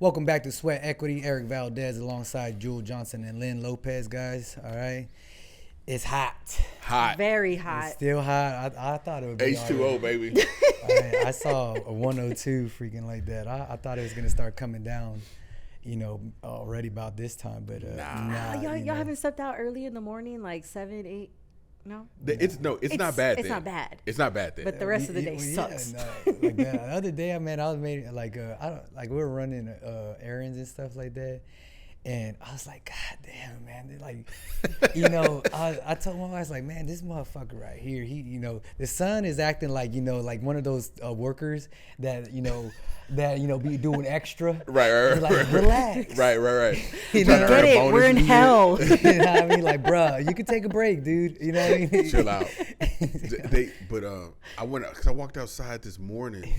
Welcome back to Sweat Equity. Eric Valdez alongside Jules Johnson and Lynn Lopez, guys. All right. It's hot. Hot. Very hot. It's still hot. I thought it would be H2O, baby. I saw a 102 freaking like that. I thought it was going to start coming down, already about this time. But nah, y'all haven't stepped out early in the morning, like 7, 8? No? It's not bad. It's not bad. It's not bad then. But the rest of the day sucks. Like that. The other day, I was made we were running errands and stuff like that. And I was like, God damn, man. Like, I told my wife, I was like, man, this motherfucker right here, he, the sun is acting like, like one of those workers that, be doing extra. Right. Like, relax. Right. You know, get it. We're in hell. You know what I mean? Like, bruh, you can take a break, dude. You know what I mean? Chill out. I walked outside this morning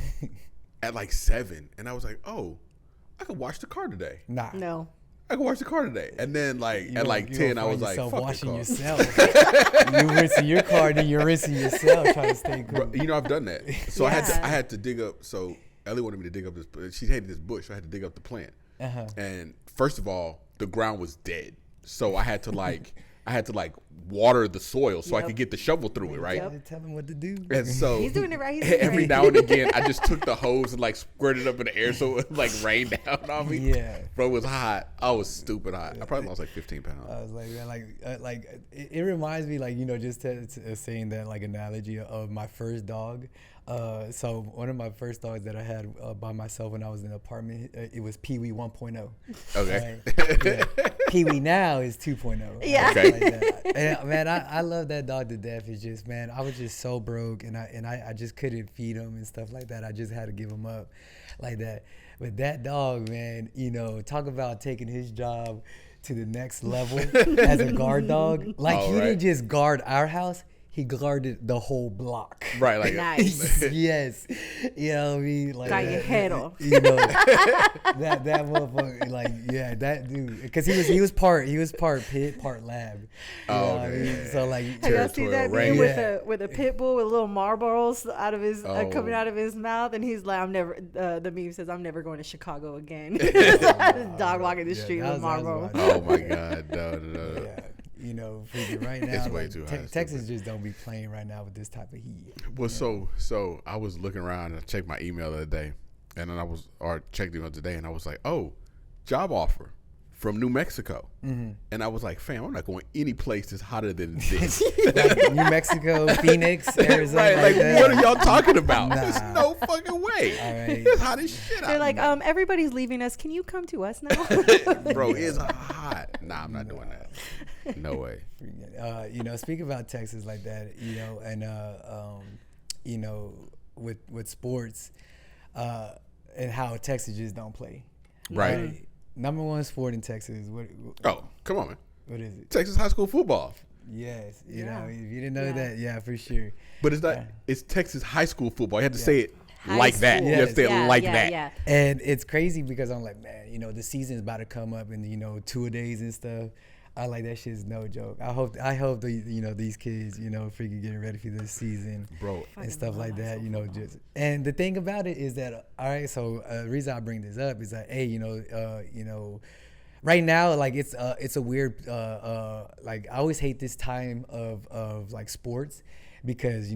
at like 7, and I was like, oh, I could wash the car today. Nah. No. I can wash the car today. And then at 10, I was like, fuck washing the car. yourself. You rinsing your car, then you're rinsing yourself trying to stay cool. I've done that. So Yeah. I had to dig up. So Ellie wanted me to dig up this. She hated this bush, so I had to dig up the plant. Uh-huh. And first of all, the ground was dead. So I had to water the soil so I could get the shovel through it, right? Yep. Tell him what to do. And so He's doing it right. He's doing every it now and again, I just took the hose and squirted up in the air so it rained down on me. Yeah. Bro, it was hot. I was stupid hot. I probably lost like 15 pounds. I was like, man, it reminds me, just to saying that analogy of my first dog. So one of my first dogs that I had by myself when I was in an apartment, it was Pee Wee 1.0. Okay. Right? Yeah. Pee Wee now is 2.0. Yeah. Okay. Like that. And, man, I love that dog to death. It's just, man, I was just so broke and I just couldn't feed him and stuff like that. I just had to give him up like that. But that dog, man, talk about taking his job to the next level as a guard dog. Didn't just guard our house. He guarded the whole block. Right, nice. Yes. You know what I mean? Got your head off. That motherfucker, that dude. Because he was part pit, part lab. You know what I mean? So Have y'all seen that range. video with a pit bull with little Marlboros out of his coming out of his mouth, and he's like, the meme says, I'm never going to Chicago again. His dog walking the street with Marlboro. Oh my God, no. Yeah. Freaking right now, It's way too hot. Texas just don't be playing right now with this type of heat. Well, so I was looking around and I checked my email the other day, and then checked email today, and I was like, oh, job offer from New Mexico. Mm-hmm. And I was like, fam, I'm not going any place that's hotter than this. New Mexico, Phoenix, Arizona. Right, that. What are y'all talking about? Nah. There's no fucking way. All right. It's hot as shit out. They're like, everybody's leaving us. Can you come to us now? Bro, it's hot. Nah, I'm not doing that. No way. Speaking about Texas like that, with sports, and how Texas just don't play. Right. Number one sport in Texas. What? Oh, come on, man. What is it? Texas high school football. Yes. If you didn't know Yeah. that, yeah, for sure. But it's not. It's Texas high school football. You have to say it like that. school. You have to say it like that. Yeah. And it's crazy because I'm like, man, the season's about to come up in 2-a-days and stuff. I like that shit's no joke. I hope these kids, freaking getting ready for this season, Bro, and stuff like that. And the thing about it is that, all right. So the reason I bring this up is that, hey, right now, it's a weird, I always hate this time of sports because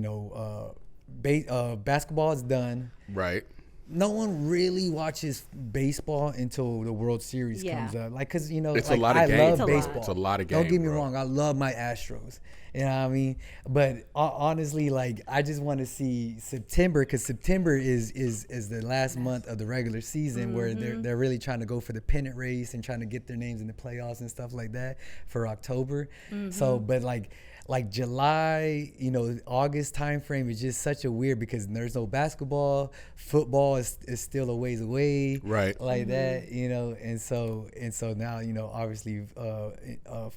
basketball is done. right. No one really watches baseball until the World Series comes up. Because, It's a lot of I games. love baseball. It's a lot of games. Don't get me bro. wrong. I love my Astros. You know what I mean? But honestly, I just want to see September, because September is the last month of the regular season where they're really trying to go for the pennant race and trying to get their names in the playoffs and stuff like that for October. So, but like July, August time frame is just such a weird, because there's no basketball. Football is still a ways away. Right. Like that, and so now, obviously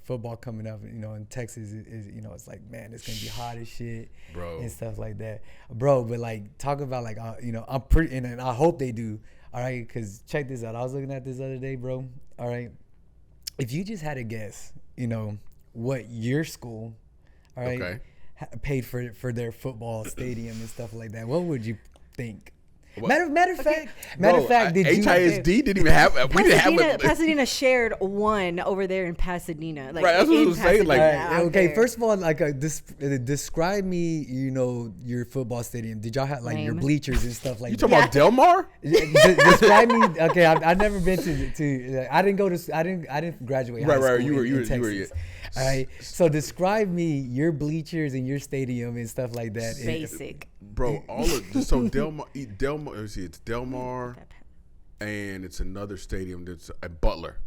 football coming up, in Texas is it's like, man, it's gonna be hot as shit, Bro. and stuff like that, bro. But talk about I'm pretty, and I hope they do. All right, because check this out. I was looking at this other day, bro. All right, if you just had to guess, what your school, all right, Okay. paid for their football stadium and stuff like that, what would you think? Matter of fact, did you? HISD didn't even have. We didn't have it. Pasadena shared one over there in Pasadena. Like, right, that's what I was saying. Like, okay, first of all, like, describe me. You know, your football stadium. Did y'all have like your bleachers and stuff like you that? talking about Del Mar? Describe me. Okay, I've never been to. I didn't go to. I didn't graduate. High school You were Texas. All right. So describe me your bleachers and your stadium and stuff like that. Basic. Bro, all of so Del Mar. Let's see, it's Del Mar, and it's another stadium that's at Butler,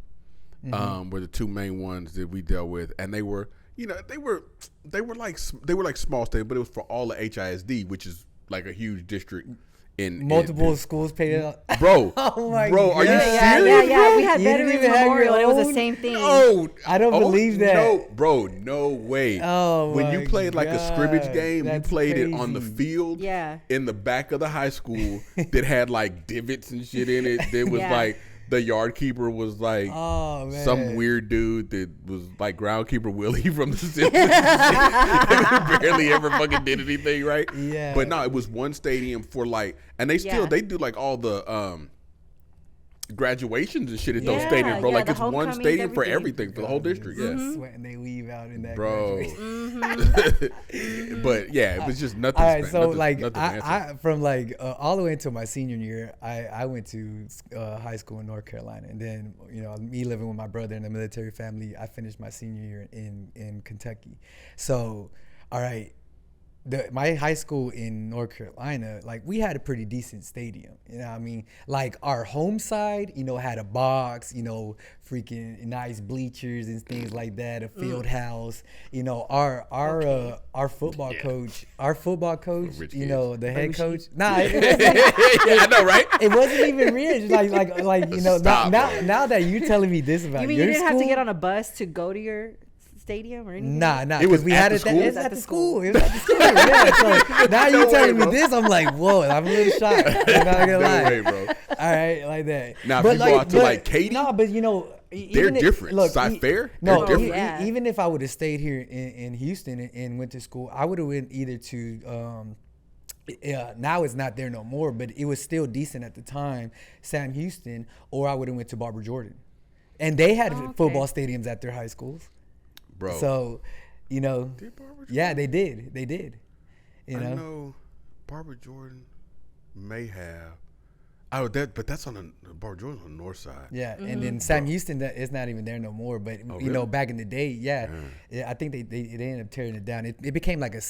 were the two main ones that we dealt with, and they were like small stadiums, but it was for all the HISD, which is like a huge district. In multiple schools paid out. Bro, oh my bro, God. are you serious? Yeah. We had You Veterans didn't even have Memorial, your and it was own? the same thing. No, I don't believe that. No, bro, no way. Oh when my you played like a scrimmage God, game, you that's played it on the crazy. field. Yeah. In the back of the high school that had like divots and shit in it. There was like the yard keeper was like some weird dude that was like groundkeeper Willie from the Simpsons. Barely ever fucking did anything right. Yeah. But no, it was one stadium for like, and they still they do like all the graduations and shit at those stadiums, bro. Like it's one stadium for everything for the whole district. Yeah. Sweat and they leave out in that. Bro. Mm-hmm. But yeah, it was just nothing. All right, so nothing, like nothing I from like all the way until my senior year, I went to high school in North Carolina, and then me living with my brother in a military family, I finished my senior year in Kentucky. So, all right. My high school in North Carolina, like we had a pretty decent stadium. You know what I mean? Like our home side, had a box, freaking nice bleachers and things like that, a field house. Our football coach, the head coach. Nah, I know, right? It wasn't even rich. Stop, now that you're telling me this about You mean your you didn't school, have to get on a bus to go to your stadium or anything? Nah. It was we at had the it. school? It was at the school. It was at the school. Yeah. So now you're telling me this, I'm like, whoa, I'm a little shocked. I'm not gonna lie. No way, bro. All right, like that. Now, if you go out to like Katy, no, but they're different. Cy-Fair, no, they're different. even if I would have stayed here in Houston and went to school, I would have went either to. Now it's not there no more, but it was still decent at the time, Sam Houston, or I would have went to Barbara Jordan, and they had football stadiums at their high schools. Bro. So, yeah, they did. I know Barbara Jordan may have. Oh, but that's on the Barbara Jordan's on the north side. Yeah, and then Sam Houston, it's not even there no more. But really? Back in the day, yeah, I think they ended up tearing it down. It became like a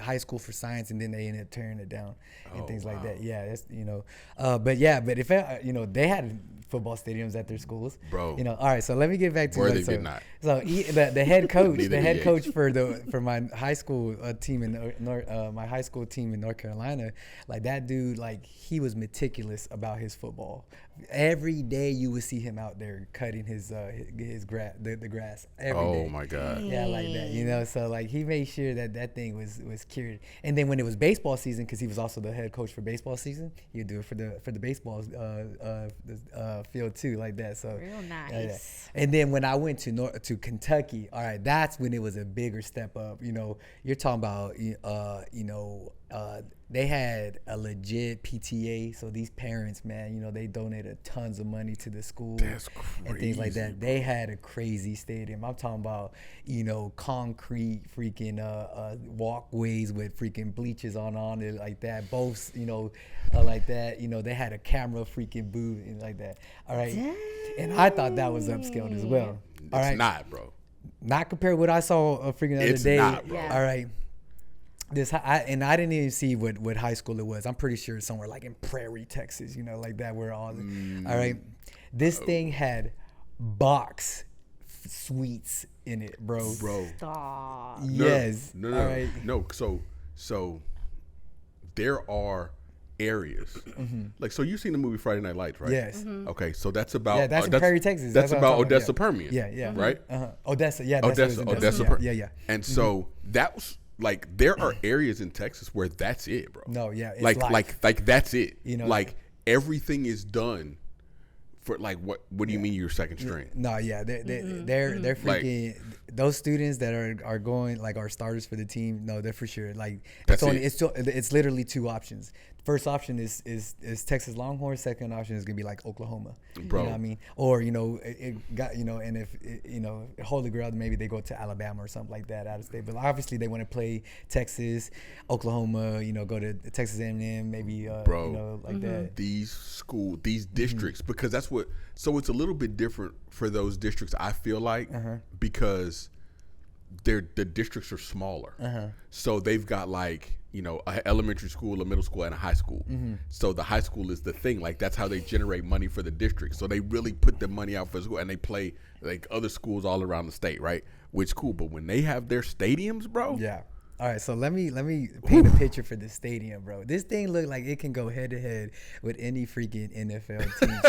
high school for science, and then they ended up tearing it down and things like that. Yeah, that's but if they had football stadiums at their schools, bro. All right, so let me get back to where they did not. So the head coach, for my high school team in my high school team in North Carolina, like that dude, like he was meticulous about his football. Every day you would see him out there cutting his grass, the grass every day. Oh my God. Yeah, like that, so like he made sure that thing was cured. And then when it was baseball season, because he was also the head coach for baseball season, he would do it for the baseball field too, like that. So real nice. And then when I went to Kentucky, all right, that's when it was a bigger step up. You're talking about they had a legit PTA, so these parents, man, they donated tons of money to the school. That's crazy, and things like that. They had a crazy stadium. I'm talking about, concrete freaking walkways with freaking bleachers on it like that. Both, like that. They had a camera freaking booth and like that. All right. Dang. And I thought that was upscaled as well. All right. It's not, bro. Not compared to what I saw freaking the other day. It's not, bro. Yeah. All right. I didn't even see what high school it was. I'm pretty sure it's somewhere like in Prairie, Texas, like that, where all right. This thing had box suites in it, bro. Stop. Yes. No. All right. No. So there are areas like, so you've seen the movie Friday Night Lights, right? Yes. Okay, so that's about that's in Prairie, Texas. That's what I'm about talking Odessa, about. Permian. Yeah. Right. Odessa. Yeah. Odessa. Yeah. And so that was like, there are areas in Texas where that's it, bro. No. Yeah. It's like that's it. Like everything is done for like what do you mean you're second string? No, yeah, they're freaking those students that are going, like, our starters for the team. No, they're for sure, like, it's literally two options. first option is Texas Longhorns. Second option is gonna be like Oklahoma. Bro. You know what I mean? Or it got and if Holy Grail, maybe they go to Alabama or something like that out of state. But obviously they want to play Texas, Oklahoma. Go to Texas A&M, maybe. Bro, like that. These districts, because that's what. So it's a little bit different for those districts. I feel like because the districts are smaller, so they've got like a elementary school, a middle school, and a high school. So the high school is the thing. Like that's how they generate money for the district. So they really put the money out for school, and they play like other schools all around the state, right? Which cool. But when they have their stadiums, bro. Yeah. All right, so let me paint a picture for this stadium, bro. This thing look like it can go head to head with any freaking NFL team.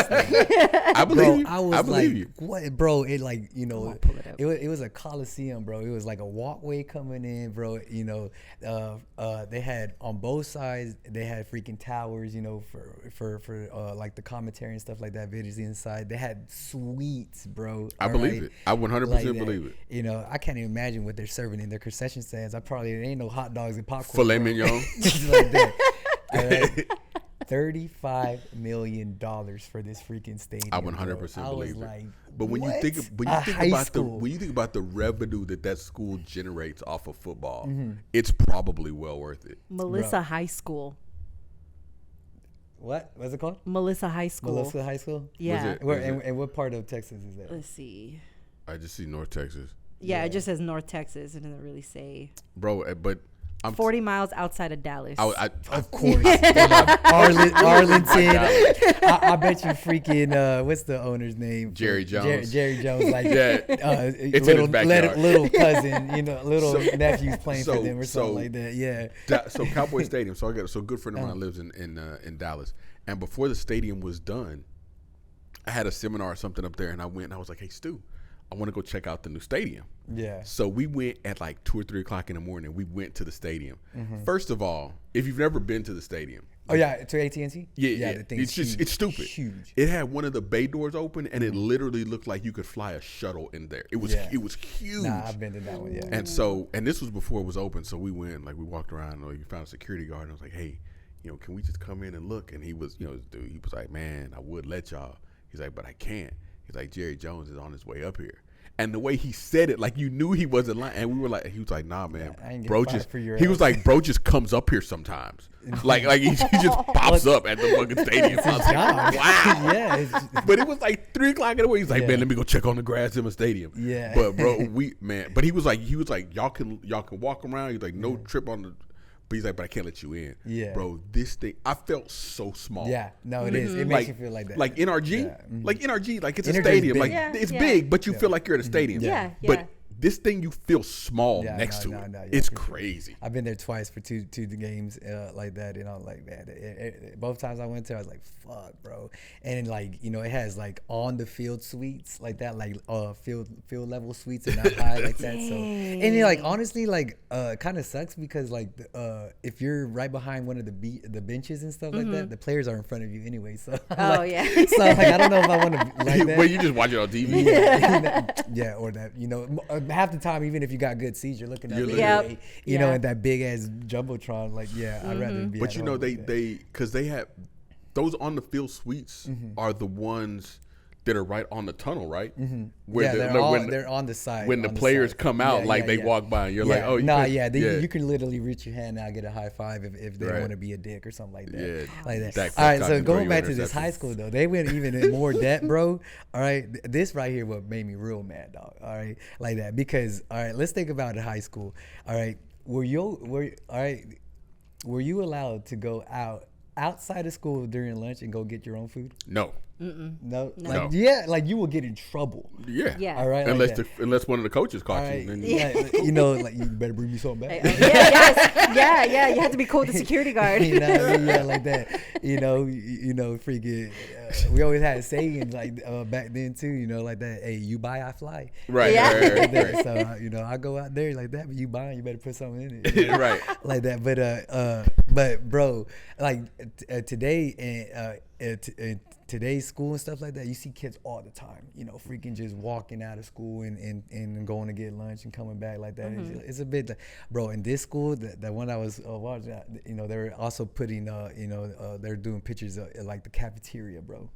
I believe you. I was believe like, you. what, bro? It like pull it up. it was a coliseum, bro. It was like a walkway coming in, bro. They had on both sides. They had freaking towers, for like the commentary and stuff like that. Videos inside. They had suites, bro. I believe it. I 100% believe it. I can't even imagine what they're serving in their concession stands. There ain't no hot dogs and popcorn. Filet mignon. Just like that. All right. $35 million for this freaking stadium. I 100% believe it. Like, but when you think about the revenue that school generates off of football, it's probably well worth it. Melissa High School. What's it called? Melissa High School. Melissa High School? Yeah. And what part of Texas is that? Let's see. I just see North Texas. Yeah, it just says North Texas. It doesn't really say. Bro, but I'm 40 miles outside of Dallas. Of course. Arlington. I bet you freaking, what's the owner's name? Jerry Jones. Jerry Jones. Like, it's in his backyard. Little cousin, little nephew's playing for them or something like that. Yeah. So Cowboy Stadium. So a good friend of mine lives in Dallas. And before the stadium was done, I had a seminar or something up there, and I went and I was like, hey, Stu, I want to go check out the new stadium. Yeah. So we went at like 2 or 3 o'clock in the morning. We went to the stadium. First of all, if you've never been to the stadium. Oh, yeah, to AT&T? Yeah. The thing it's stupid. Huge. It had one of the bay doors open, and it literally looked like you could fly a shuttle in there. It was huge. Nah, I've been to that one, yeah. And this was before it was open, so we went, like we walked around, and we found a security guard, and I was like, hey, can we just come in and look? And he was, dude, he was like, man, I would let y'all. He's like, but I can't. He's like, Jerry Jones is on his way up here. And the way he said it, like you knew he wasn't lying. And we were like, he was like, nah, man, bro was like, bro just comes up here sometimes. like he just pops up at the fucking stadium. I was like, wow. Yeah. But it was like 3 o'clock in the morning. He's like, man, let me go check on the grass in the stadium. Yeah. But bro, but he was like, y'all can walk around. He's like, no trip on the. But he's like, but I can't let you in. Yeah. Bro, this thing, I felt so small. Yeah, no, it is. It makes you feel like that. Like NRG, like it's a stadium. Like it's big, but you feel like you're at a stadium. Yeah. But this thing, you feel small next to it. It's crazy. I've been there twice for two games like that. Like that. Both times I went there, I was like, fuck, bro. And like, it has like on the field suites like that, like field level suites and not high like that. So, and like honestly, like kind of sucks because like if you're right behind one of the benches and stuff like that, the players are in front of you anyway. So so like, I don't know if I want to like that. Well, you just watch it on TV. Yeah, or that half the time, even if you got good seats, you're looking at at that big ass jumbotron. Like, I'd rather be. But because they have those on the field suites are the ones that are right on the tunnel, right? Where they're on the side. When the players come out, they walk by, and you're like, oh, you can literally reach your hand and get a high five if they want to be a dick or something like that. Yeah, like that. All right, so going back to this high school though, they went even in more debt, bro. All right, this right here what made me real mad, dog. All right, like that because let's think about it. High school. All right, were you allowed to go outside of school during lunch and go get your own food? No. No. Like you will get in trouble. Yeah. All right. Unless one of the coaches caught you. Then like you better bring me something back. Yeah. You have to be cool with the security guard. Like that. Freaking. We always had sayings like back then too. Like that. Hey, you buy, I fly. Right. Right. So I go out there like that, but you buy, you better put something in it. Right. Like that. But bro, like today and today's school and stuff like that, you see kids all the time, you know, freaking just walking out of school and going to get lunch and coming back like that. It's a bit, bro, in this school, the one I was watching, you know, they were also putting, they're doing pictures of like the cafeteria, bro.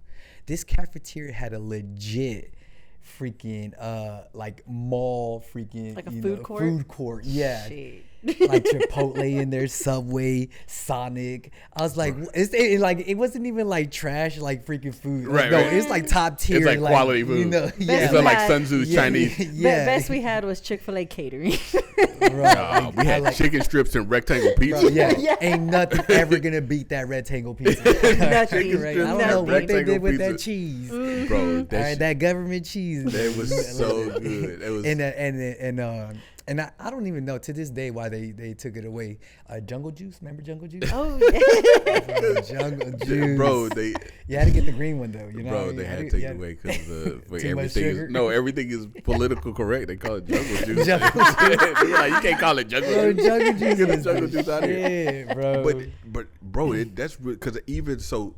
This cafeteria had a legit freaking like mall freaking like a food court. Yeah. Shit. Like Chipotle in there, Subway, Sonic. I was like, it wasn't even like trash, like freaking food. Right, no, right. It's like top tier. It's like quality food. You know, It's not like Sun Tzu's Chinese. Yeah. Best we had was Chick-fil-A catering. Bro, we had chicken strips and rectangle pizza. Bro, yeah, ain't nothing ever gonna beat that rectangle pizza. Nothing. Right? I don't know what they did with that pizza. cheese. Bro, That government cheese. That was so good. It was and I don't even know to this day why they took it away. Jungle Juice, remember Jungle Juice? Oh yeah. Jungle Juice. Bro, you had to get the green one though. You know, bro, they had to take it away because everything is political correct. They call it Jungle Juice. Jungle You're like, you can't call it Jungle Bro, Juice. Jungle Juice Get the is Jungle the Juice out of here. shit, bro. But bro, that's because even so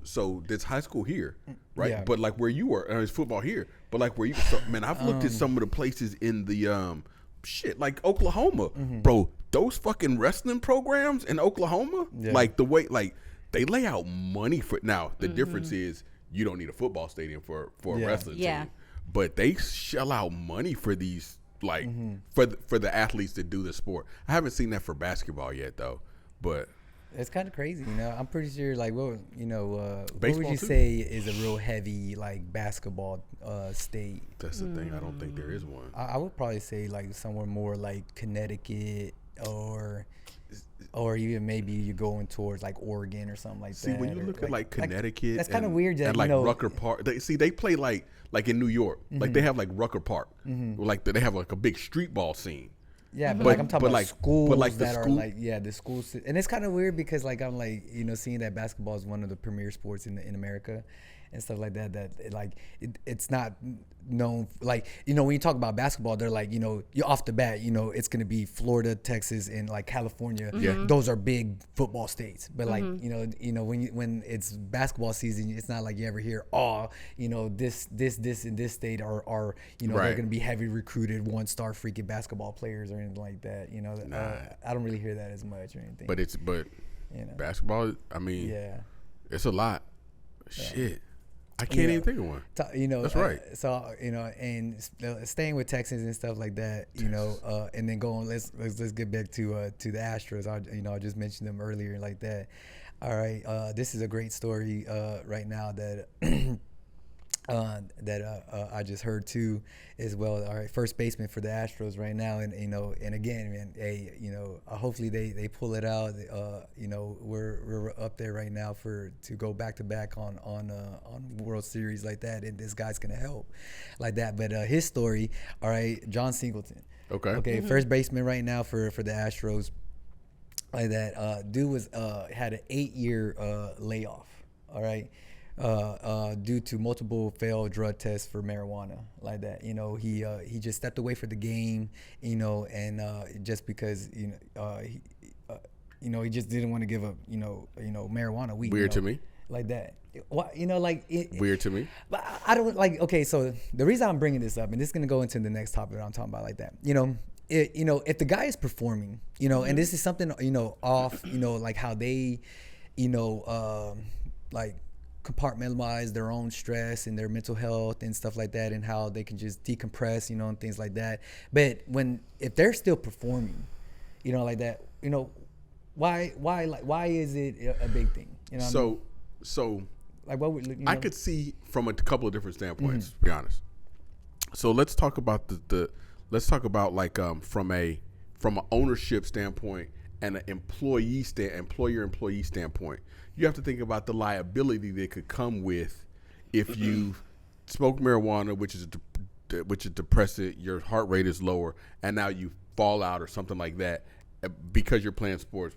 there's high school here, right? Yeah. But like where you were, there's football here. But like where you, man, I've looked at some of the places in the shit, like Oklahoma, bro. Those fucking wrestling programs in Oklahoma, like the way, like they lay out money for. Now the difference is you don't need a football stadium for a wrestling team, but they shell out money for these, like for the athletes that do the sport. I haven't seen that for basketball yet though, but. It's kind of crazy, you know. I'm pretty sure, like, what would you too? say is a real heavy, like, basketball state? That's the thing. I don't think there is one. I would probably say, like, somewhere more like Connecticut or even maybe you're going towards, like, Oregon or something like that. See, when you look at, like, Connecticut that's kind of weird. And, like, Rucker Park. They play, like in New York. Like, they have, like, Rucker Park. Like, they have, like, a big street ball scene. Yeah, but like I'm talking about like, schools but like that the are school, like the schools, and it's kind of weird because like I'm like seeing that basketball is one of the premier sports in America, and stuff like that. It's not known like when you talk about basketball, they're like you're off the bat it's gonna be Florida, Texas, and like California. Yeah, those are big football states. But like when it's basketball season, it's not like you ever hear this and this state are they're gonna be heavy recruited 1-star freaking basketball players or anything like that. I don't really hear that as much or anything. But basketball, I mean, it's a lot. Shit. I can't even think of one. That's right. So and staying with Texans and stuff like that, and then going. Let's get back to the Astros. I just mentioned them earlier like that. All right, this is a great story right now that I just heard too as well. All right, first baseman for the Astros right now, and and again, man, hey, hopefully they pull it out. We're up there right now to go back to back on World Series like that, and this guy's gonna help like that. But his story, all right, John Singleton. Okay, first baseman right now for the Astros. Like that, dude was had an 8-year layoff. All right. Due to multiple failed drug tests for marijuana, like that, he just stepped away for the game, and just because he just didn't want to give up, marijuana weed. Weird to me. Like that. Weird to me. But I don't like. Okay, so the reason I'm bringing this up, and this is gonna go into the next topic that I'm talking about, like that. If the guy is performing, and this is something, off, like how they, like compartmentalize their own stress and their mental health and stuff like that, and how they can just decompress, and things like that. But if they're still performing, like that, why is it a big thing? So like what would I could see from a couple of different standpoints, to be honest. So let's talk about like from an ownership standpoint and an employer-employee standpoint. You have to think about the liability that could come with if you smoke marijuana, which is a depressant, your heart rate is lower, and now you fall out or something like that because you're playing sports.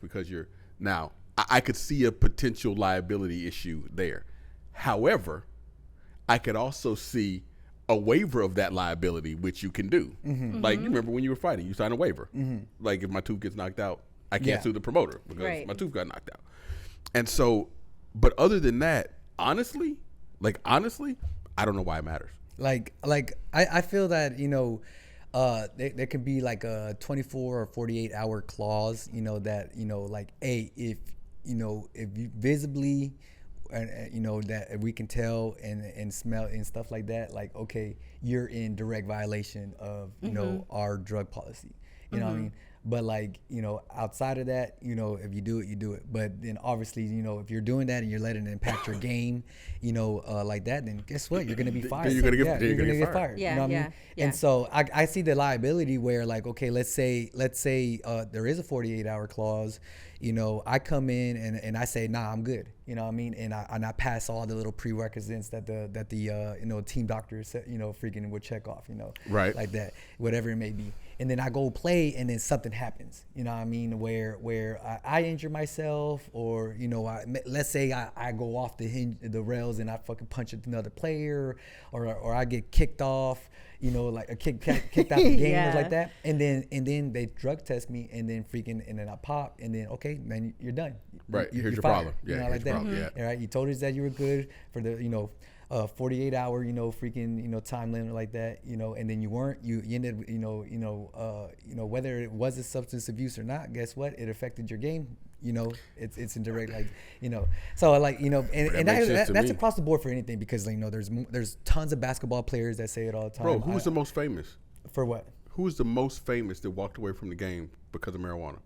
Now I could see a potential liability issue there. However, I could also see a waiver of that liability, which you can do. Like you remember when you were fighting, you signed a waiver. Like if my tooth gets knocked out, I can't sue the promoter because my tooth got knocked out. And so, but other than that, honestly, Like honestly, I don't know why it matters. Like I feel that there could be like a 24 or 48 hour clause, that like, hey, if you visibly and that we can tell and smell and stuff like that, like, okay, you're in direct violation of our drug policy, you know what I mean? But like, outside of that, if you do it, you do it. But then obviously, if you're doing that and you're letting it impact your game, like that, then guess what? You're gonna be fired. You're gonna get fired. You know what I mean? And so I see the liability where, like, okay, let's say there is a 48-hour clause. I come in and I say, nah, I'm good. You know what I mean? And I pass all the little prerequisites that the team doctor said, freaking would check off, right, like that, whatever it may be. And then I go play, and then something happens. You know what I mean? Where I injure myself, or let's say I go off the rails and I fucking punch another player, or I get kicked off. Like a kicked out the game or like that, and then they drug test me, and then I pop, and then okay, man, you're done. Right, you're here's your fired. problem. Yeah, like that. Yeah. All right, you told us that you were good for the 48 hour time limit like that, and then you weren't. You ended whether it was a substance abuse or not. Guess what? It affected your game. It's in direct, like, so like, and that's across the board for anything, because there's tons of basketball players that say it all the time. Bro, who's the most famous? For what? Who's the most famous that walked away from the game because of marijuana?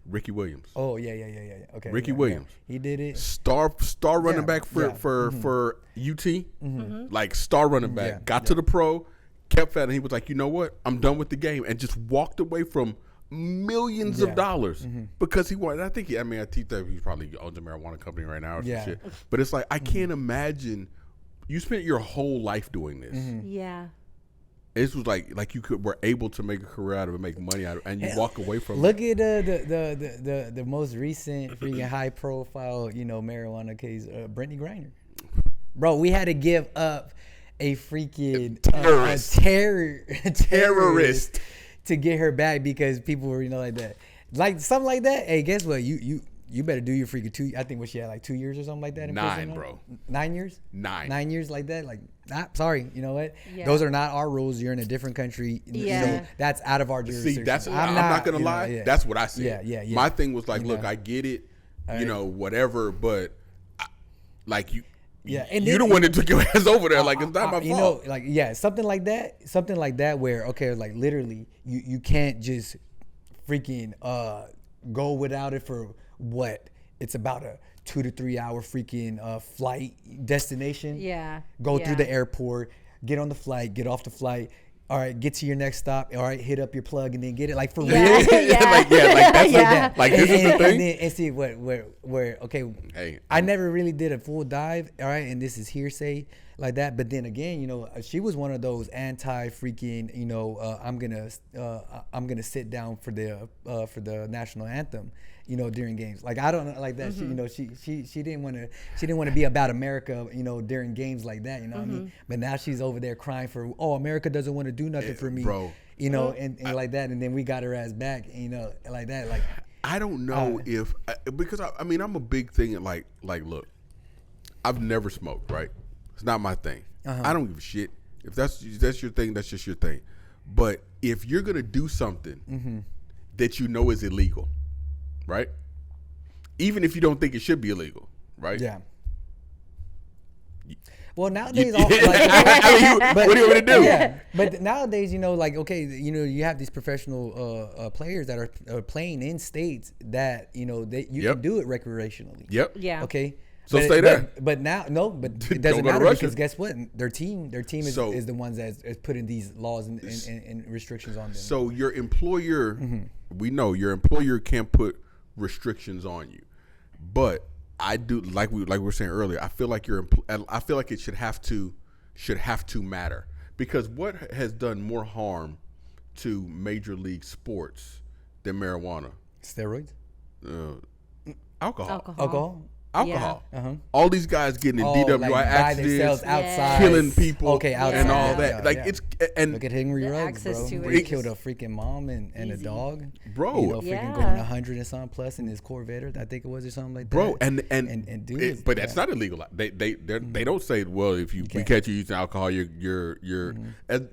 Ricky Williams. Oh yeah. Okay. Ricky Williams. Yeah. He did it. Star running back for UT. Like star running back. Yeah. Got to the pro, kept fat, and he was like, you know what? I'm done with the game, and just walked away from millions of dollars because he wanted. I think I think that he probably owns a marijuana company right now or some shit. But it's like, I can't imagine you spent your whole life doing this. Yeah. This was like you were able to make a career out of it, make money out of it, and you walk away from it. Look at the most recent freaking high profile marijuana case, Brittany Griner. Bro, we had to give up a freaking terrorist to get her back because people were like that, like something like that. Hey, guess what? You better do your freaking 2. I think what she had, like 2 years or something like that. In 9, prison, bro. 9 years. 9 years like that. Like, sorry. You know what? Yeah. Those are not our rules. You're in a different country. Yeah. That's out of our jurisdiction. See, I'm not gonna lie. That's what I said. Yeah. My thing was like, look, I get it. Whatever, but you. Yeah, and you the one that took your ass over there. Like, it's not my fault. Something like that. Where like literally, you can't just freaking go without it for what? It's about a 2 to 3 hour freaking flight destination. Yeah. Go through the airport, get on the flight, get off the flight. All right, get to your next stop. All right, hit up your plug and then get it. Like, for real. Like that's like that. Like, this is the thing. And see where okay. Hey, I never really did a full dive. All right, and this is hearsay like that. But then again, she was one of those anti-freaking. I'm gonna sit down for the national anthem. During games. Like, I don't know, like that. She didn't want to be about America. During games like that. What I mean? But now she's over there crying for, America doesn't want to do nothing for me, bro. And like that. And then we got her ass back. Like that. Like, I don't know if because I'm a big thing. Like look, I've never smoked. Right, it's not my thing. I don't give a shit if that's your thing. That's just your thing. But if you're gonna do something that is illegal. Right? Even if you don't think it should be illegal, right? Yeah. Well, nowadays, what do you want to do? Yeah, but nowadays, okay, you have these professional players that are playing in states that you can do it recreationally. Yep. Yeah. Okay. So stay there. But now, no, but it doesn't matter because guess what? Their team is the ones that is putting these laws and restrictions on them. So your employer, we know your employer can't put restrictions on you, but I do like we were saying earlier. I feel like it should have to matter, because what has done more harm to major league sports than marijuana? Steroids, alcohol. Yeah. All these guys getting in DWI like accidents, outside, killing people, outside, and all that. And look at Henry The Ruggs, access bro. to He it killed a is freaking mom and a easy. dog, bro. you know, freaking Yeah. going 100 and something plus in his Corvette, I think it was, or something like that. Bro, and dude, but that's not illegal. They don't say, well, if we catch you using alcohol, you're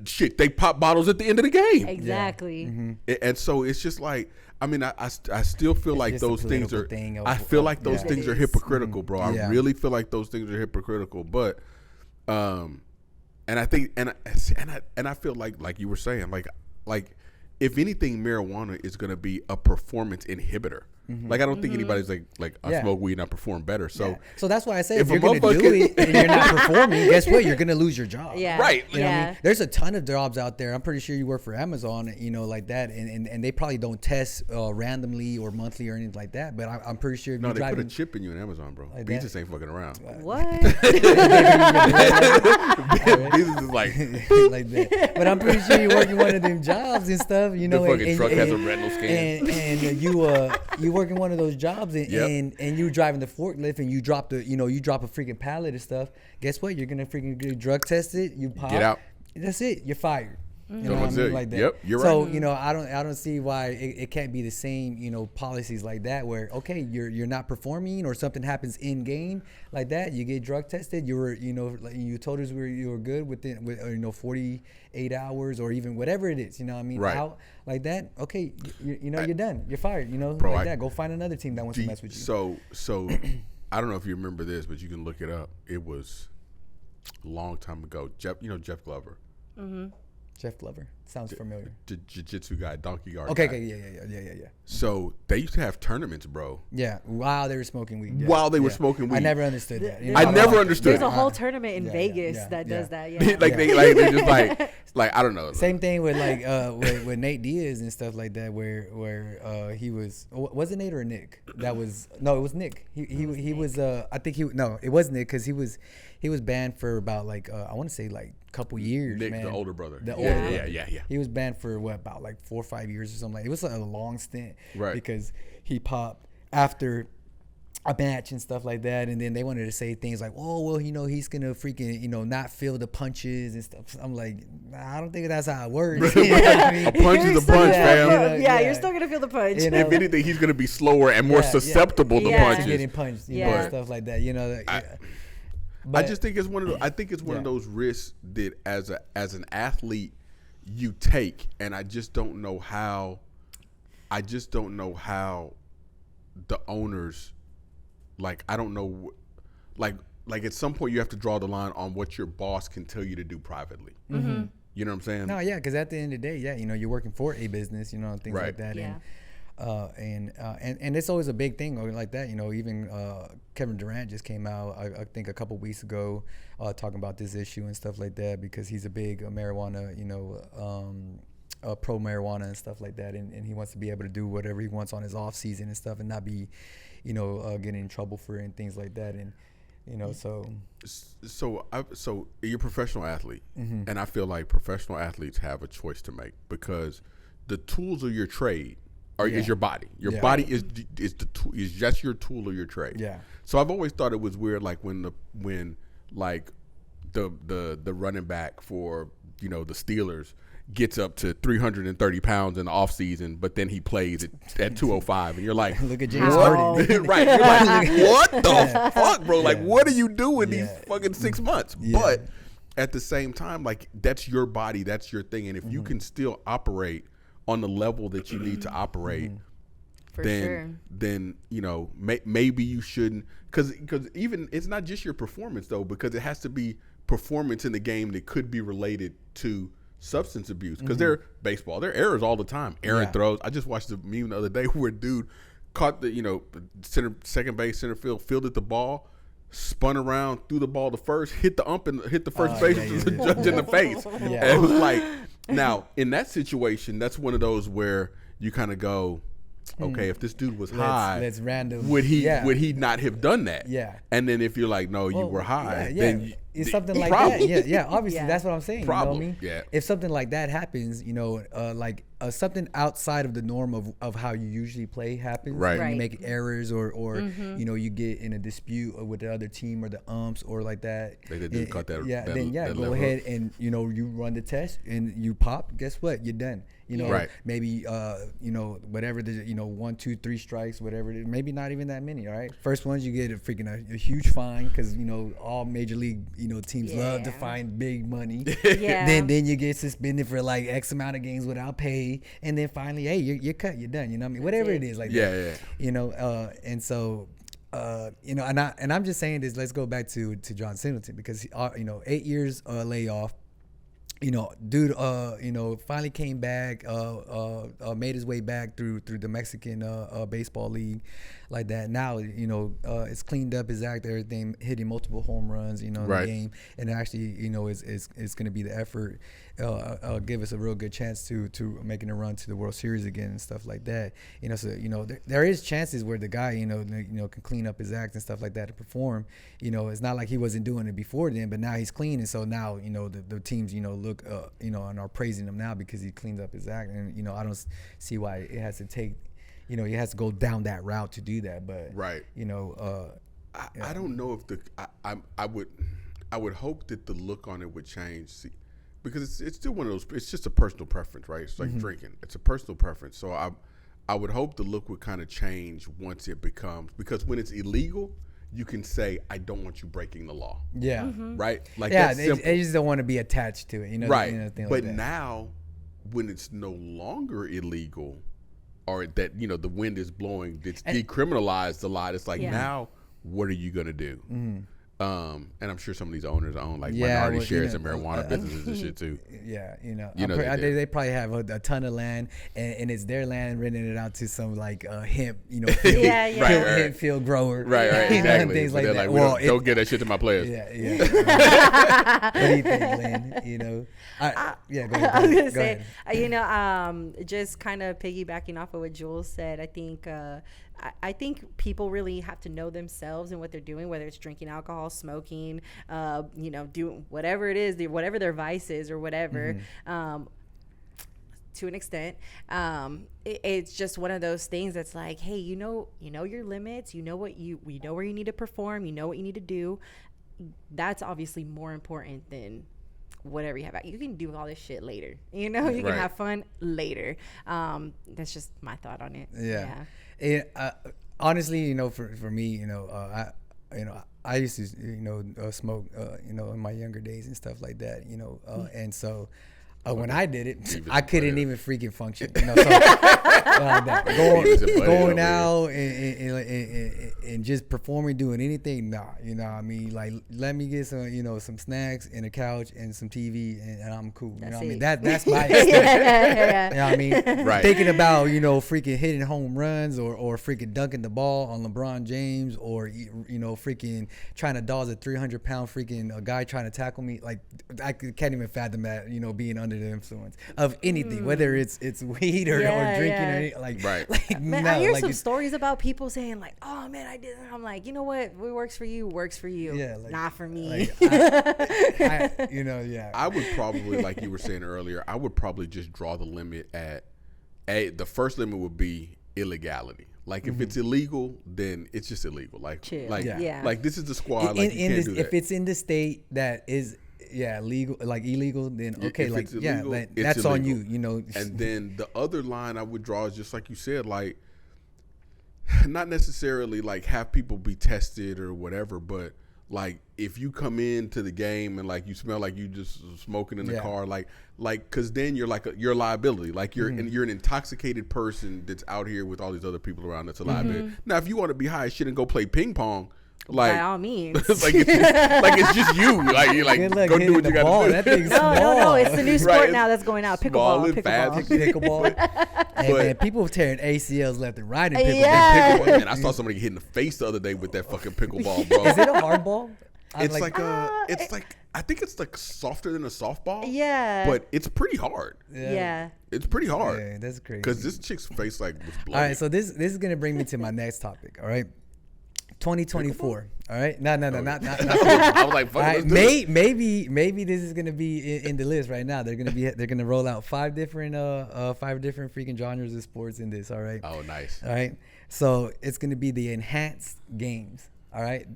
shit. They pop bottles at the end of the game, Exactly. and so it's just like, I mean, I still feel It's like just a those things political are. thing of- I feel like those Yeah. things It are is. hypocritical, bro. I Yeah. really feel like those things are hypocritical. But, and I think, and I feel like you were saying, like if anything, marijuana is going to be a performance inhibitor. Like I don't think anybody's like I Yeah. smoke weed and I perform better. So Yeah. So that's why I say if if a you're gonna do motherfucker- it and you're not performing, guess what? You're gonna lose your job. Yeah. Right. You know what I Yeah. mean? There's a ton of jobs out there. I'm pretty sure you work for Amazon, you know, like that, and they probably don't test randomly or monthly or anything like that. But I'm pretty sure if no, you're they put a driving, chip in you in Amazon, bro. Like Beezus that. ain't fucking around. What? Beezus is like like that. But I'm pretty sure you're working one of them jobs and stuff, you know. the fucking truck has a retinal scan. And you working one of those jobs and you driving the forklift and you drop a freaking pallet of stuff. Guess what? You're gonna freaking get drug tested. You pop. Get out. That's it. You're fired. You know what what I I'm mean? saying. Like that. Yep, you're so, right. you know, I don't see why it can't be the same, you know, policies like that where, okay, you're not performing or something happens in game like that. You get drug tested. You were, you know, like you told us you were good with 48 hours or even whatever it is, you know what I mean? Right. Out like that. Okay. You know, you're done. You're fired, you know, Bro, like that. Go find another team that wants to mess with you. So I don't know if you remember this, but you can look it up. It was a long time ago. Jeff Glover. Jeff Glover. Sounds familiar. Jiu-jitsu guy, donkey guard Okay, guy. yeah. So they used to have tournaments, bro. Yeah, while they were smoking weed. Yeah. While they were Yeah. smoking weed. I never understood that. You I know, never like- understood There's it. a whole tournament in Yeah, Vegas yeah, that yeah. does that. Yeah. They just like I don't know. Same thing with like with Nate Diaz and stuff like that, where he was it Nate or Nick? It was Nick. He was I think it was Nick because he was banned for about like I want to say like a couple years. Nick, man. the older brother. The Yeah. older brother. Yeah. He was banned for about like 4 or 5 years or something. Like it was a long stint, Right. Because he popped after a match and stuff like that, and then they wanted to say things like, "Oh, well, you know, he's gonna freaking, you know, not feel the punches and stuff." I'm like, nah, I don't think that's how it works. You know what I mean? A punch is a still punch, gonna fam. feel- You know, yeah, yeah. you're still gonna feel the punch. You know, If anything, he's gonna be slower and more Yeah, yeah. susceptible to Yeah. punches. getting punched, you know, Yeah. and stuff like that. You know, I but just think it's one of one Yeah. of those risks that as an athlete you take, and I just don't know how the owners, like, I don't know, like at some point you have to draw the line on what your boss can tell you to do privately. Mm-hmm. You know what I'm saying? no, yeah, because at the end of the day, yeah, you know, you're working for a business, you know, and things Right. like that, Yeah. and it's always a big thing like that, you know. Even Kevin Durant just came out, I think, a couple weeks ago, talking about this issue and stuff like that, because he's a big marijuana, you know, pro marijuana and stuff like that, and he wants to be able to do whatever he wants on his off season and stuff, and not be, you know, getting in trouble for it and things like that, and you know, so you're a professional athlete, Mm-hmm. and I feel like professional athletes have a choice to make because the tools of your trade is your body. Your Yeah. body is just your tool of your trade. Yeah. So I've always thought it was weird, like when the running back for, you know, the Steelers gets up to 330 pounds in the offseason, but then he plays at 205, and you're like, look at James Wow. Harden. right? You're like, what the fuck, bro? Like, Yeah. what do you do in these Yeah. fucking 6 months? Yeah. But at the same time, like, that's your body, that's your thing, and if Mm-hmm. you can still operate on the level that you need to operate, For then sure. then you know maybe you shouldn't, because even it's not just your performance though, because it has to be performance in the game that could be related to substance abuse, because they're baseball, there are errors all the time. Aaron Yeah. throws. I just watched the meme the other day where a dude caught the, you know, second base, center field, fielded the ball, spun around, threw the ball to first, hit the ump and hit the first base judge in the face. Yeah. And it was like, now in that situation, that's one of those where you kind of go, okay, if this dude was high, Let's random. would he Yeah. would he not have done that? Yeah. And then if you're like, no, you Well, were high, yeah, then yeah. you, It's something like problem. that. Yeah, obviously Yeah. that's what I'm saying. Problem. You know what I mean? Yeah. If something like that happens, you know, like something outside of the norm of how you usually play happens. Right. And you make errors or you know, you get in a dispute with the other team or the umps or like that. They did cut that. Yeah, that, then that go level ahead up. and you know, you run the test and you pop. Guess what? You're done. You know, Right. maybe you know, whatever the 1, 2, 3 strikes, whatever it is. Maybe not even that many. All right, first ones you get a huge fine because you know all major league teams love to fine big money. Yeah. Then you get suspended for like X amount of games without pay, and then finally, hey, you're cut, you're done. You know what I mean? Whatever it is, like that. Yeah. You know, and so. You know, and I'm just saying this. Let's go back to John Singleton because 8 years layoff. You know, dude. You know, finally came back. Made his way back through the Mexican baseball league, like that. Now, you know, it's cleaned up his act, everything, hitting multiple home runs. You know, in the game, and actually, you know, is going to be the effort. Give us a real good chance to making a run to the World Series again and stuff like that. You know, so you know there is chances where the guy can clean up his act and stuff like that to perform. You know, it's not like he wasn't doing it before then, but now he's clean, and so now you know the teams look and are praising him now because he cleaned up his act, and you know I don't see why it has to take. You know, he has to go down that route to do that, but you know, I don't know if I would hope that the look on it would change. See, because it's still one of those. It's just a personal preference, right? It's like drinking. It's a personal preference. So I would hope the look would kind of change once it becomes, because when it's illegal, you can say I don't want you breaking the law. Yeah. Right. Like they just don't want to be attached to it. You know. Right. Like but that. now, when it's no longer illegal, or that the wind is blowing, it's decriminalized a lot. It's like now, what are you gonna do? And I'm sure some of these owners own like minority shares in marijuana businesses and shit too. Yeah, they probably have a ton of land, and it's their land, renting it out to some like hemp, field, hemp field grower, right, exactly. Things but like that. Well, don't get that shit to my players. Yeah. What do you think, Lynn? Go ahead. I was gonna say, just kind of piggybacking off of what Jules said. I think people really have to know themselves and what they're doing, whether it's drinking alcohol, smoking, doing whatever it is, whatever their vice is or whatever. To an extent, it's just one of those things that's like, hey, you know your limits, you know where you need to perform, you know what you need to do. That's obviously more important than whatever you have. You can do all this shit later. You can have fun later. That's just my thought on it. Yeah. Honestly, for me, I used to, smoke, in my younger days and stuff like that, and so. When I did it, I couldn't even freaking function. So, going out and just performing, doing anything, nah. You know what I mean? Like, let me get some, some snacks and a couch and some TV, and I'm cool. You know what I mean? That's my extent. You know what I mean? Right. Thinking about, freaking hitting home runs or freaking dunking the ball on LeBron James or, freaking trying to dodge a 300-pound freaking guy trying to tackle me. Like, I can't even fathom that, being under the influence of anything, whether it's weed or drinking or anything, like man, I hear some stories about people saying like, oh man, I did it. I'm like, you know what works for you not for me. I would probably, like you were saying earlier, I would probably just draw the limit at the first limit would be illegality. Like if it's illegal, then it's just illegal. Like this is the squad. Like you can't do that. If it's in the state that is legal, like illegal, then okay, if like it's illegal, that's illegal. on you, And then the other line I would draw is just like you said, like not necessarily like have people be tested or whatever, but like if you come into the game and like you smell like you just smoking in the car, like because then you're a liability. Like you're an intoxicated person that's out here with all these other people around. That's a liability. Now, if you want to be high as shit and go play ping pong. Like, by all means, it's just you. Like you go do what you got to do. That thing's no, it's the new sport now that's going out. Pickleball. Hey man, people tearing ACLs left and right in pickleball. Yeah. Pickleball. Man, I saw somebody hit in the face the other day with that fucking pickleball, bro. Is it a hard ball? It's like I think it's like softer than a softball. Yeah, but it's pretty hard. Yeah. It's pretty hard. Yeah, that's crazy. Because this chick's face was bloody. All right, so this is gonna bring me to my next topic. All right. 2024. All right, no, not. I was like, fuck, All right, let's do it. maybe this is gonna be in the list right now. They're gonna roll out five different freaking genres of sports in this. All right. Oh, nice. All right. So it's gonna be the enhanced games. All right.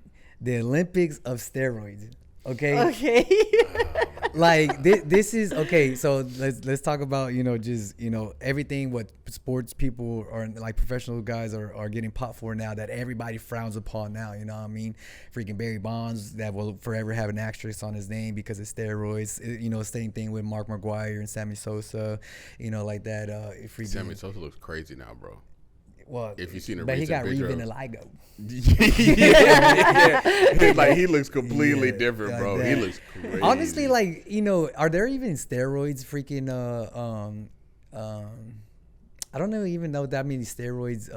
The Olympics of steroids. Okay. Okay. Like this is okay. So let's talk about just everything what sports people or like professional guys are getting popped for now that everybody frowns upon now. You know what I mean? Freaking Barry Bonds that will forever have an asterisk on his name because of steroids. Same thing with Mark McGwire and Sammy Sosa. Like that. Sammy Sosa looks crazy now, bro. Well, if you've seen a but he recent got picture revitiligo. yeah. Like he looks completely different, like bro. that. He looks crazy. Honestly, like are there even steroids? Freaking I don't know even know that many steroids.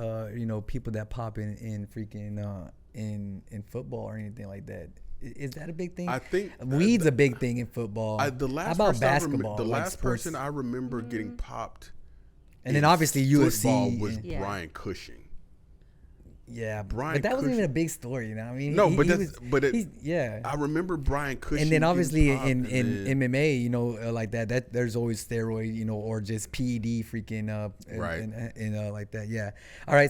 People that pop in freaking in football or anything like that. Is that a big thing? I think weed's a big thing in football. How about basketball? The like last sports? person I remember getting popped. And then obviously football UFC was Brian Cushing. Yeah, Brian but that wasn't Cushing. even a big story, I mean, No, yeah. I remember Brian Cushing. And then obviously getting popped, in MMA, like that there's always steroid, or just PED freaking Right. and like that. Yeah. All right,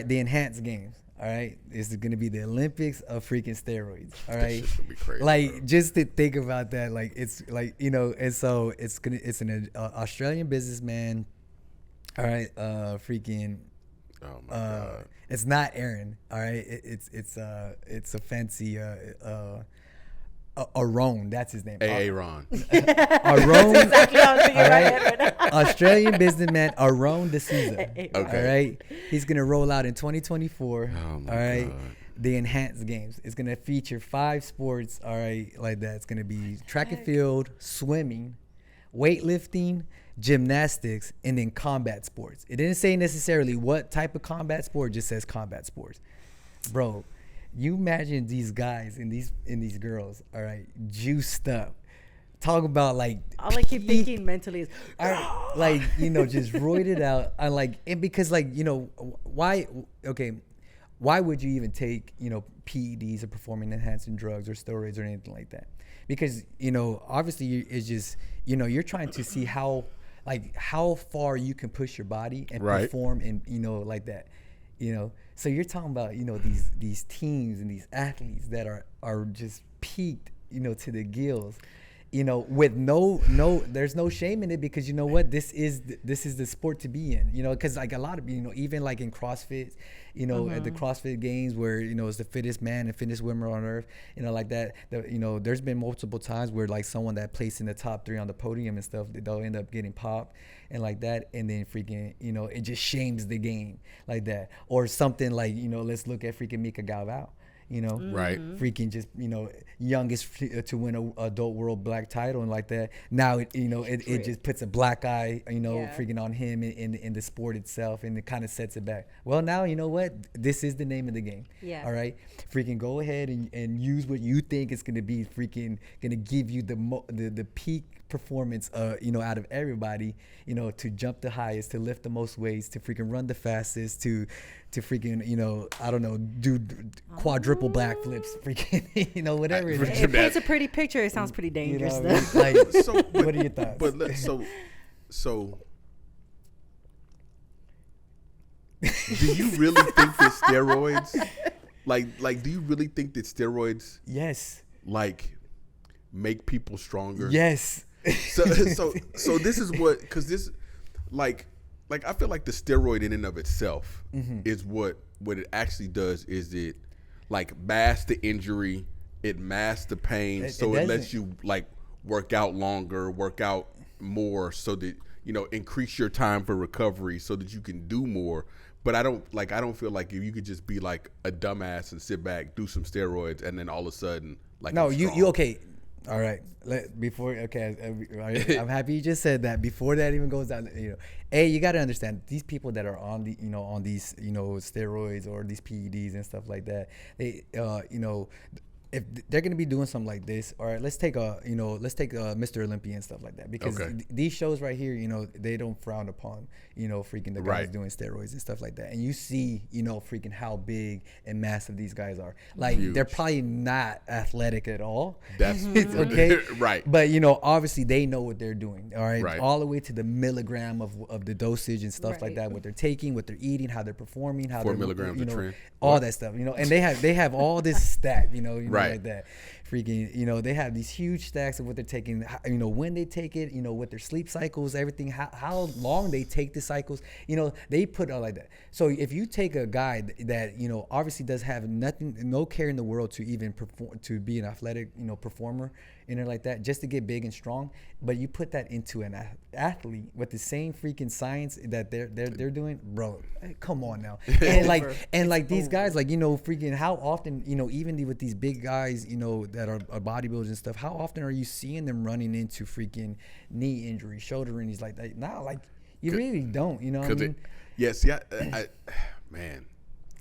the enhanced games. All right, this is gonna be the Olympics of freaking steroids. All That right, shit's gonna be crazy, like bro. just to think about that, like it's like and so it's an Australian businessman. All right, freaking. Oh my god. It's not Aaron. All right, it's a fancy Aron. That's his name. Aaron. Aron. Exactly what I was thinking All in my right. head right now. Australian businessman Aron D'Souza. Okay. All right, he's gonna roll out in 2024. Oh my all right, God. the enhanced games. It's gonna feature 5 sports. All right, like that. It's gonna be track and field, swimming, weightlifting, gymnastics, and then combat sports. It didn't say necessarily what type of combat sport, it just says combat sports. Bro, you imagine these guys and these girls, all right, juiced up. Talk about like All I keep thinking mentally is, like just roided out. I like, and because like why would you even take PEDs or performance enhancing drugs or steroids or anything like that? Because obviously it's just you're trying to see how far you can push your body and Right. perform and like that. So you're talking about these teams and these athletes that are just peaked to the gills, with no there's no shame in it, because you know what, this is the sport to be in, because like a lot of even like in CrossFit, at the CrossFit games where it's the fittest man and fittest women on earth, like that. There's been multiple times where like someone that placed in the top 3 on the podium and stuff, they'll end up getting popped and like that, and then freaking it just shames the game like that. Or something like let's look at freaking Mika Galvao. Right. Freaking just youngest to win a adult world black title and like that. Now it just puts a black eye freaking on him in the sport itself, and it kind of sets it back. Well, now you know what, this is the name of the game. Yeah. All right, freaking go ahead and use what you think is going to be freaking going to give you the peak performance out of everybody, to jump the highest, to lift the most weights, to freaking run the fastest, to freaking I don't know, do quadruple backflips, freaking whatever it is. it paints a pretty picture. It sounds pretty dangerous what I though. mean? Like, So, what are your thoughts? But so do you really think that steroids like do you really think that steroids Yes. like make people stronger? Yes. So this is what, because this like I feel like the steroid in and of itself is what it actually does is it like masks the injury, it masks the pain, so it lets you like work out longer, work out more, so that increase your time for recovery so that you can do more. But I don't feel like if you could just be like a dumbass and sit back, do some steroids, and then all of a sudden like No, I'm you strong. okay. All right. I'm happy you just said that. Before that even goes down, you got to understand, these people that are on the on these steroids or these PEDs and stuff like that, they if they're gonna be doing something like this, all right, let's take Mr. Olympia and stuff like that, because these shows right here, they don't frown upon, freaking the guys doing steroids and stuff like that, and you see, freaking how big and massive these guys are. Like they're probably not athletic at all. That's okay, right. But obviously they know what they're doing. All right, all the way to the milligram of the dosage and stuff like that. What they're taking, what they're eating, how they're performing, how 4 they're milligrams of tren. all that stuff. And they have all this stat. Like that. Freaking, they have these huge stacks of what they're taking, when they take it, what their sleep cycles, everything, how long they take the cycles, they put it all like that. So if you take a guy that, obviously does have no care in the world to even perform, to be an athletic, performer, like that, just to get big and strong, but you put that into an athlete with the same freaking science that they're doing, bro, come on now. And like these guys, like, freaking how often, even with these big guys, that are bodybuilders and stuff, how often are you seeing them running into freaking knee injuries, shoulder injuries like that? Nah, like you really don't, what I mean? I man.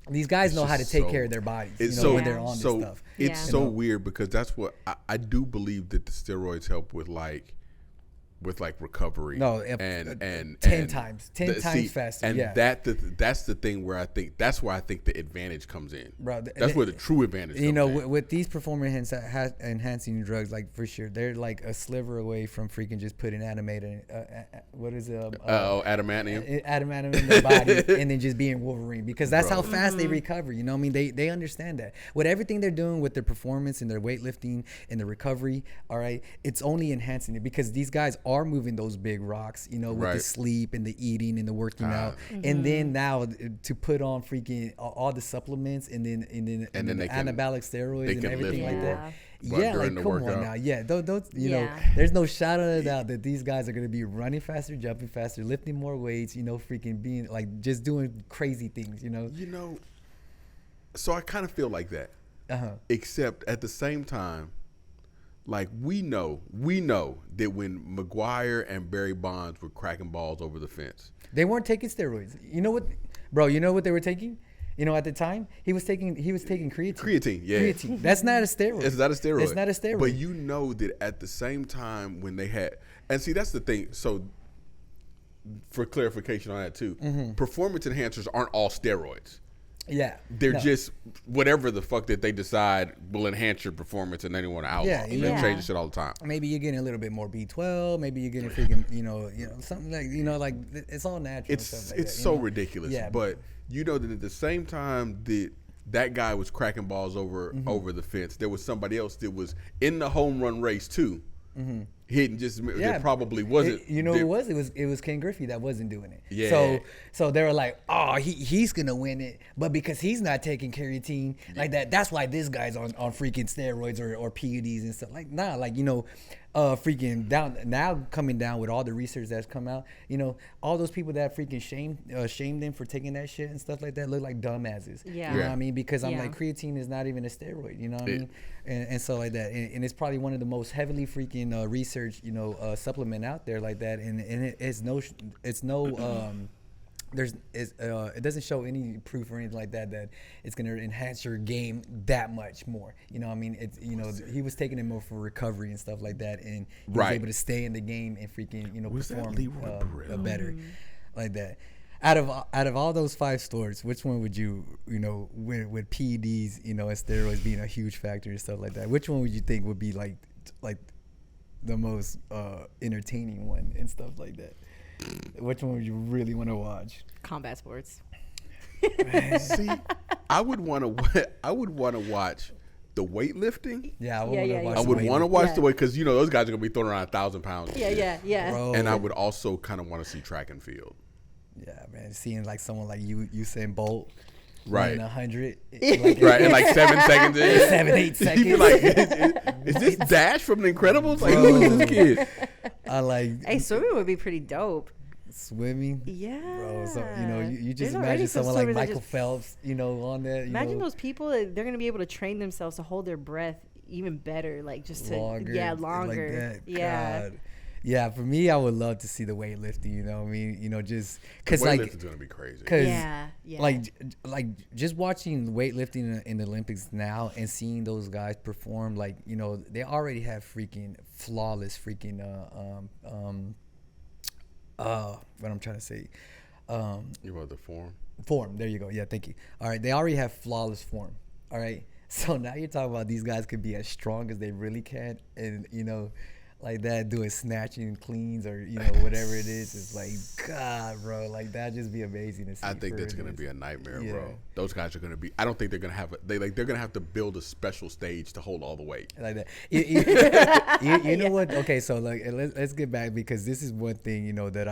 These guys know how to take care of their bodies, when they're on this stuff. It's so weird, because that's what I do believe that the steroids help with recovery. No, and 10 times faster. And that's the thing where that's where I think the advantage comes in. Bro, that's where the true advantage comes in. With these performance enhancing drugs, like for sure, they're like a sliver away from freaking just putting adamantium in their body and then just being Wolverine, because that's how fast they recover. I mean, they understand that with everything they're doing with their performance and their weightlifting and the recovery. All right, it's only enhancing it, because these guys are moving those big rocks, with the sleep and the eating and the working out, and then now to put on freaking all the supplements and then the anabolic steroids and everything like that. Yeah, like come on now. Yeah, don't there's no shadow of a doubt that these guys are gonna be running faster, jumping faster, lifting more weights, freaking being like just doing crazy things, So I kind of feel like that. Except at the same time, like we know that when McGuire and Barry Bonds were cracking balls over the fence, they weren't taking steroids. You know what, bro? You know what they were taking? At the time, he was taking creatine. Creatine. That's not a steroid. It's not a steroid. It's not a steroid. But that at the same time when they had, and see, that's the thing. So for clarification on that too, performance enhancers aren't all steroids. Yeah, they're just whatever the fuck that they decide will enhance your performance, and then they want to outlaw. They change the shit all the time. Maybe you're getting a little bit more B12. Maybe you're getting freaking, something like, like it's all natural. It's so ridiculous. Yeah, but that at the same time that guy was cracking balls over the fence, there was somebody else that was in the home run race too. Hitting it probably wasn't. It was Ken Griffey that wasn't doing it. Yeah. So they were like, oh, he's gonna win it, but because he's not taking creatine like that, that's why this guy's on freaking steroids or PEDs and stuff. Like nah, like freaking down now coming down with all the research that's come out. All those people that freaking shamed them for taking that shit and stuff like that look like dumbasses. Yeah. You know what I mean? Because I'm like, creatine is not even a steroid. You know what I mean? And so like that, and it's probably one of the most heavily freaking researched supplement out there like that, and it doesn't show any proof or anything like that it's going to enhance your game that much more. I mean, it's he was taking it more for recovery and stuff like that, and he was able to stay in the game and freaking perform better like that. Out of all those 5 stores, which one would you with PEDs and steroids being a huge factor and stuff like that, which one would you think would be like the most entertaining one and stuff like that? Which one would you really want to watch? Combat sports. See, I would want to watch the weightlifting. Yeah, I would want to watch the weight, because those guys are gonna be throwing around 1,000 pounds. Yeah. Bro. And I would also kind of want to see track and field. Yeah, man, seeing like someone like Usain Bolt. Right, 100, right, in like 7 seconds. 7-8 seconds. You'd be like, is this Dash from The Incredibles? Like, who is this kid? Hey, swimming would be pretty dope. Swimming, yeah, bro. So you just imagine someone like Michael Phelps, on that. Imagine those people that they're gonna be able to train themselves to hold their breath even better, like just to longer. Longer. Like that. God. Yeah, for me, I would love to see the weightlifting. You know what I mean? You know, just because like weightlifting's gonna be crazy. Cause Yeah. like just watching weightlifting in the Olympics now and seeing those guys perform, like, you know, they already have freaking flawless freaking what I'm trying to say, You want the form? form. There you go. Yeah, thank you. All right, they already have flawless form. All right, so now you're talking about these guys could be as strong as they really can, and you know, like that, doing snatching cleans or, you know, whatever it is. It's like, God, bro, like that'd just be amazing to see. I think that's gonna be a nightmare, bro. Those guys are gonna be. I don't think they're gonna have. They're gonna have to build a special stage to hold all the weight. Like that. You know what? Okay, so like let's get back, because this is one thing, you know, that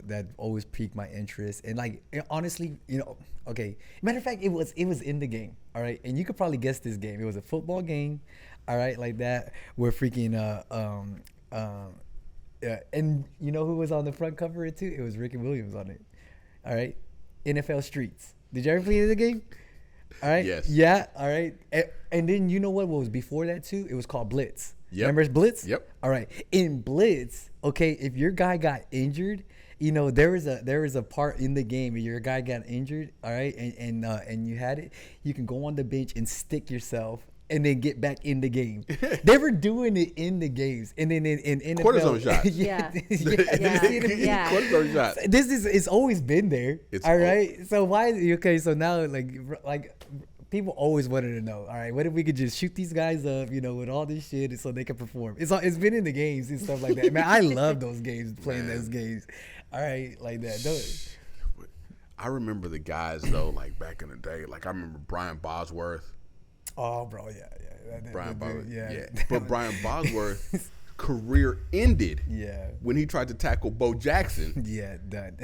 that always piqued my interest. And like, honestly, you know, okay. Matter of fact, it was in the game. All right, and you could probably guess this game. It was a football game. All right, like that. We're freaking and you know who was on the front cover of it too? It was Ricky Williams on it. All right, NFL Streets. Did you ever play the game? All right. Yes. Yeah. All right. And then you know what was before that too? It was called Blitz. Yep. Remember Blitz? Yep. All right. In Blitz, okay, if your guy got injured, you know, there was a part in the game where your guy got injured. All right, and you had it. You can go on the bench and stick yourself, and then get back in the game. They were doing it in the games, and then in NFL, Cortisone shots. Yeah. yeah. Cortisone shots. It's always been there. It's all right. So why? Okay. So now like people always wanted to know. All right, what if we could just shoot these guys up, you know, with all this shit, so they can perform? It's been in the games and stuff like that. Man, I love those games, playing those games. All right, like that. I remember the guys though, like back in the day. Like I remember Brian Bosworth. Oh, bro, yeah. Brian Bosworth, yeah. But Brian Bosworth's career ended. Yeah. When he tried to tackle Bo Jackson. Yeah, done.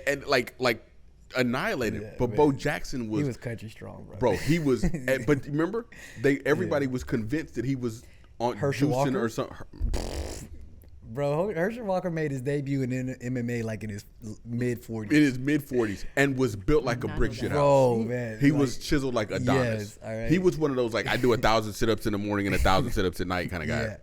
and like annihilated. Yeah, but man. Bo Jackson was. He was country strong, bro. Bro, he was. But remember, everybody was convinced that he was on Herschel juicing Walker? or something. Bro, Herschel Walker made his debut in MMA like in his mid-40s. In his mid-40s, and was built like a brick shit house. Bro, man. He was chiseled like Adonis. Yes, all right. He was one of those, like, I do 1,000 sit-ups in the morning and 1,000 sit-ups at night kind of guy. Yeah.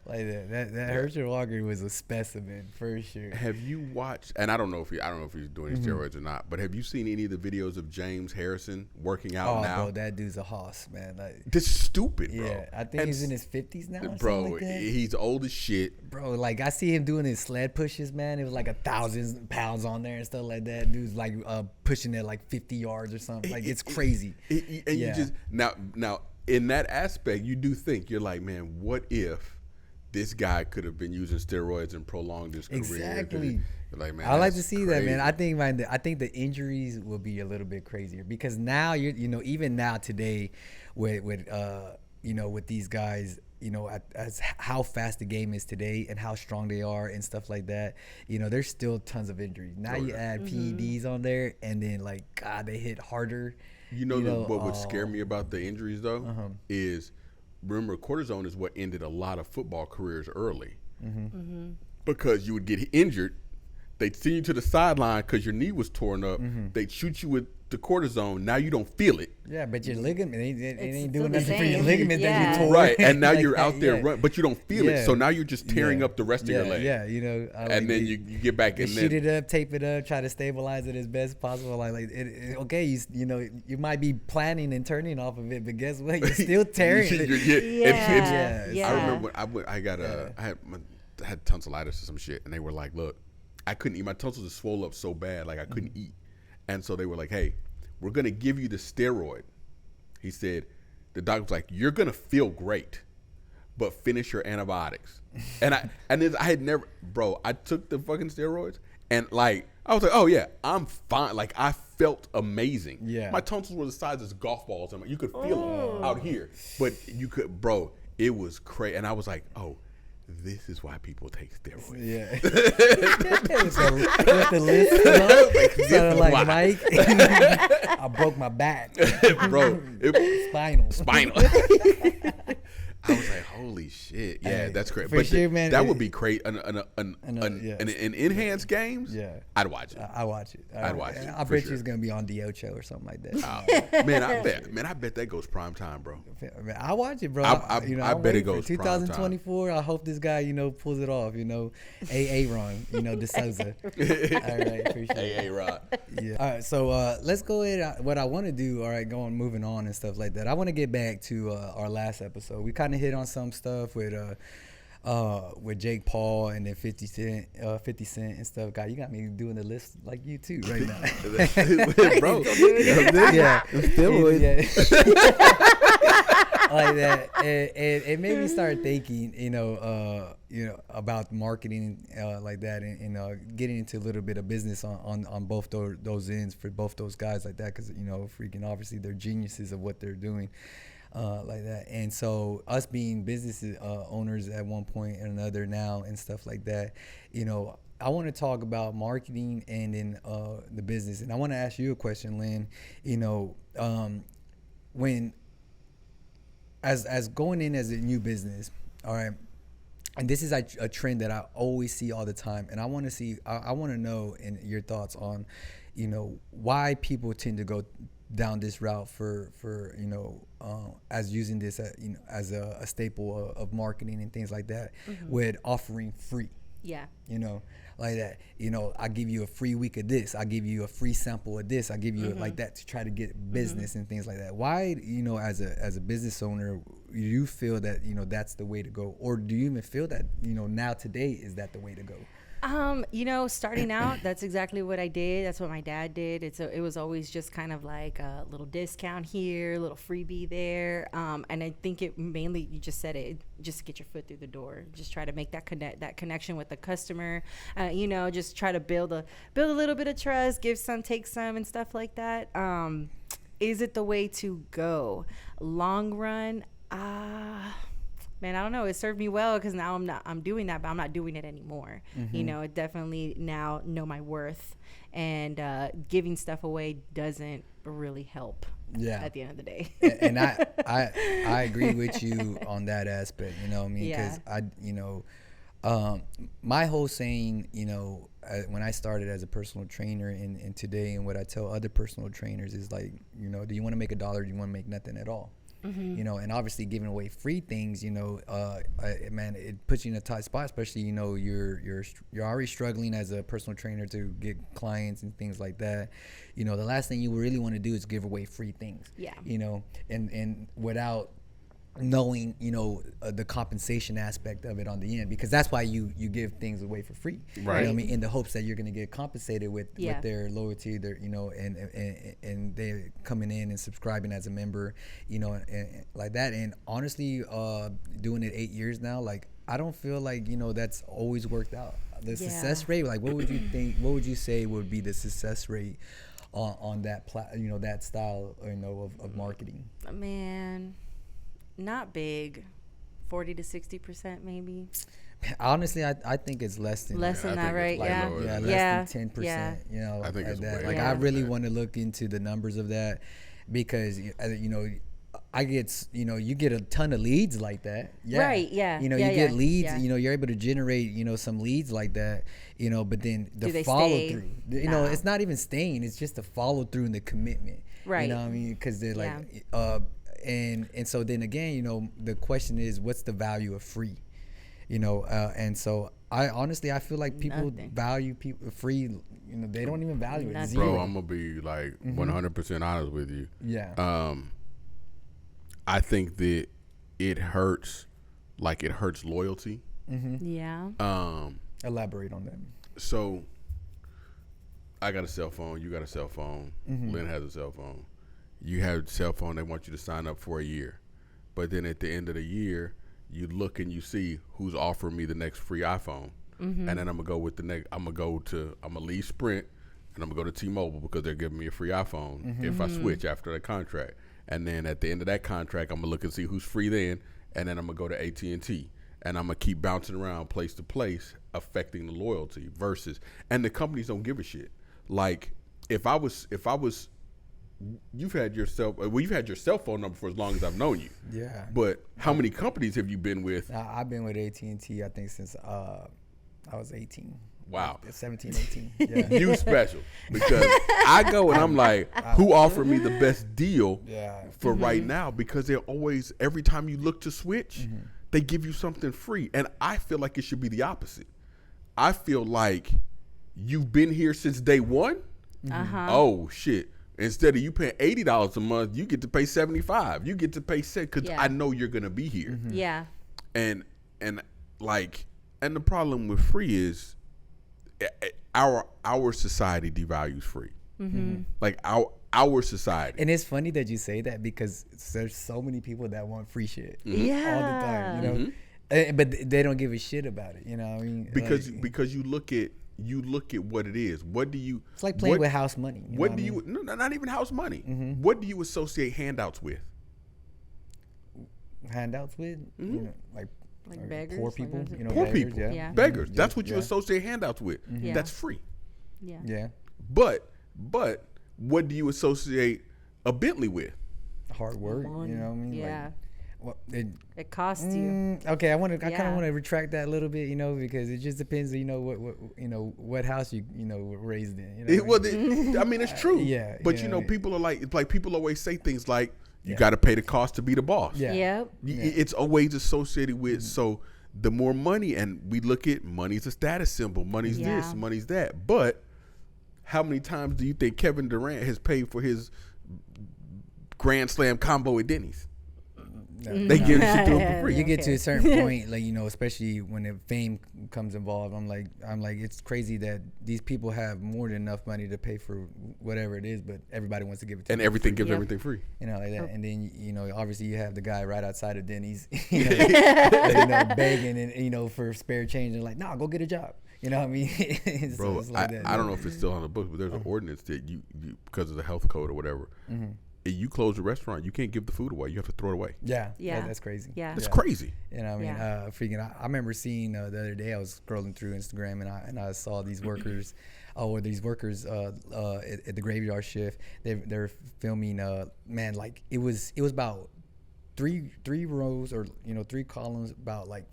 Like that Herschel Walker was a specimen for sure. Have you watched? And I don't know if he's doing any steroids or not. But have you seen any of the videos of James Harrison working out now? Bro, that dude's a hoss, man. Like, this is stupid, bro. Yeah, I think he's in his 50s now. Or bro, like that. he's old as shit. Bro, like I see him doing his sled pushes, man. It was like 1,000 pounds on there and stuff like that. Dude's like pushing it like 50 yards or something. Like it's crazy. And you just now in that aspect, you do think you're like, man, what if this guy could have been using steroids and prolonged his career? Exactly. Like, man, I like to see crazy. that, man. I think the injuries will be a little bit crazier, because now even now today, with these guys, you know, as how fast the game is today and how strong they are and stuff like that, you know, there's still tons of injuries. Now you add PEDs on there, and then like, God, they hit harder. You know what would scare me about the injuries though is, remember, cortisone is what ended a lot of football careers early. Because you would get injured, they'd send you to the sideline because your knee was torn up. They'd shoot you with the cortisone. Now you don't feel it. Yeah, but your ligament, it ain't still doing the nothing for your same. ligament that you tore. Right, and now Like you're that, out there yeah. running, but you don't feel it. So now you're just tearing up the rest of your leg. Yeah, you know. And then you get back and shoot then it up, tape it up, try to stabilize it as best possible. Okay, you know, you might be planning and turning off of it, but guess what? You're still tearing it. I remember when I had tonsillitis or some shit, and they were like, look, I couldn't eat. My tonsils were swole up so bad, like I couldn't eat. And so they were like, hey, we're going to give you the steroid. He said, the doctor was like, you're going to feel great, but finish your antibiotics. And I had never, bro, I took the fucking steroids, and like, I was like, oh yeah, I'm fine. Like, I felt amazing. Yeah. My tonsils were the size of golf balls. I mean, you could feel them out here, but you could, bro, it was crazy. And I was like, oh, this is why people take steroids. Yeah. With the list, you know? Sounded like Mike. I broke my back. Bro, Spinal. I was like, Holy shit! Yeah, Hey, that's great. for But sure, man, that would be great. An yeah. enhanced games. Yeah. I'd watch it. I watch it. I'd watch it, I for bet sure. you it's gonna be on Diocho or something like that. I bet that goes prime time, bro. Man, I watch it, bro. I I'm bet it waiting for goes prime time. 2024. I hope this guy, pulls it off. Aaron, DeSouza. All right, appreciate it. Hey, Rod. Yeah. All right, so let's go ahead. What I want to do, all right, moving on and stuff like that. I want to get back to our last episode. We kind of hit on some stuff with Jake Paul and then 50 Cent and stuff. God, you got me doing the list like you too right now, Bro. Yeah, steroids. Like that, and it made me start thinking, about marketing like that, and getting into a little bit of business on both those ends for both those guys like that, because freaking obviously they're geniuses of what they're doing. Like that, and so us being business owners at one point and another now and stuff like that, I want to talk about marketing and then the business, and I want to ask you a question, Lynn. When as going in as a new business, all right, and this is a trend that I always see all the time, and I want to know in your thoughts on, why people tend to go down this route for as using this as a staple of marketing and things like that, with offering free. Yeah. Like that. I give you a free week of this. I give you a free sample of this. I give you like that to try to get business and things like that. Why, as a business owner, you feel that that's the way to go, or do you even feel that now today is that the way to go? Starting out, that's exactly what I did. That's what my dad did. It was always just kind of like a little discount here, a little freebie there. And I think it mainly, you just said it, just to get your foot through the door. Just try to make that connection with the customer. Just try to build a little bit of trust, give some, take some, and stuff like that. Is it the way to go? Long run, man, I don't know. It served me well because now I'm doing that, but I'm not doing it anymore. It definitely now know my worth, and giving stuff away doesn't really help. Yeah. At the end of the day. And I agree with you on that aspect. Because my whole saying, when I started as a personal trainer and today, and what I tell other personal trainers is like, do you want to make $1? Do you want to make nothing at all? And obviously giving away free things, man, it puts you in a tight spot, especially, you're already struggling as a personal trainer to get clients and things like that. The last thing you really want to do is give away free things. Yeah. And without knowing, the compensation aspect of it on the end, because that's why you give things away for free, right? In the hopes that you're going to get compensated with their loyalty, their and they're coming in and subscribing as a member, and like that. And honestly, doing it 8 years now, like I don't feel like that's always worked out. The success rate, like what would you think? What would you say would be the success rate on that that style of marketing? Man, not big. 40 to 60% maybe. Honestly, I think it's less than that, right? Yeah, less than 10%. I think like it's that. way I really want to look into the numbers of that, because I get you get a ton of leads like that. Right. Yeah. You get leads. Yeah. You're able to generate some leads like that. But then the follow through. It's not even staying. It's just the follow through and the commitment. Right. Because they're like. And so then again, the question is, what's the value of free? And so I feel like people value people free. They don't even value it. Zero. Bro, I'm gonna be like 100% honest with you. Yeah. I think that it hurts loyalty. Yeah. Elaborate on that. So I got a cell phone. You got a cell phone. Lynn has a cell phone. You have a cell phone, they want you to sign up for a year. But then at the end of the year, you look and you see who's offering me the next free iPhone. And then I'm going to go with the next, I'm going to leave Sprint, and I'm going to go to T-Mobile because they're giving me a free iPhone if I switch after the contract. And then at the end of that contract, I'm going to look and see who's free then, and then I'm going to go to AT&T. And I'm going to keep bouncing around place to place, affecting the loyalty versus, and the companies don't give a shit. Like, if I was you've had your cell phone number for as long as I've known you. Yeah. But how many companies have you been with? I've been with AT&T, I think, since I was 18. Wow. 17, 18. Yeah. You special, because I go and I'm like, who offered me the best deal for right now? Because they're always, every time you look to switch, they give you something free. And I feel like it should be the opposite. I feel like you've been here since day one. Oh, shit. Instead of you paying $80 a month, you get to pay $75. You get to pay $6 because I know you're going to be here. Yeah. And the problem with free is, our society devalues free. Like our society. And it's funny that you say that, because there's so many people that want free shit all the time, you know. But they don't give a shit about it, you know what I mean? Because you look at what it is. What do you? It's like playing with house money. What do you? No, not even house money. What do you associate handouts with? Handouts with, you know, like beggars, poor people, like, you know, poor beggars, people, beggars. That's what you associate handouts with. That's free. Yeah. But what do you associate a Bentley with? Hard work, you know what I mean? Yeah. Like, it costs you. Okay, I kind of want to retract that a little bit, you know, because it just depends, you know, what house you were raised in. You know I mean, it's true. Yeah. But you know, people are like people always say things like, you got to pay the cost to be the boss. Yeah. Yep. It's always associated with, so the more money, and we look at money's a status symbol, money's this, money's that. But how many times do you think Kevin Durant has paid for his Grand Slam combo at Denny's? They give shit to him for free. You get to a certain point, like, you know, especially when the fame comes involved. I'm like, it's crazy that these people have more than enough money to pay for whatever it is, but everybody wants to give it to them. And everything gives everything free. You know, like that. And then, you know, obviously you have the guy right outside of Denny's, you know, begging and, you know, for spare change, and like, nah, go get a job. You know what I mean? Bro, it's like that. I don't know if it's still on the books, but there's an ordinance that you because of the health code or whatever. You close a restaurant, you can't give the food away. You have to throw it away. Yeah, that's crazy. Yeah, it's crazy. You know, I mean, I remember seeing the other day, I was scrolling through Instagram, and I saw these workers, at the graveyard shift. They're filming. Man, like it was about three rows, or you know, 3 columns, about like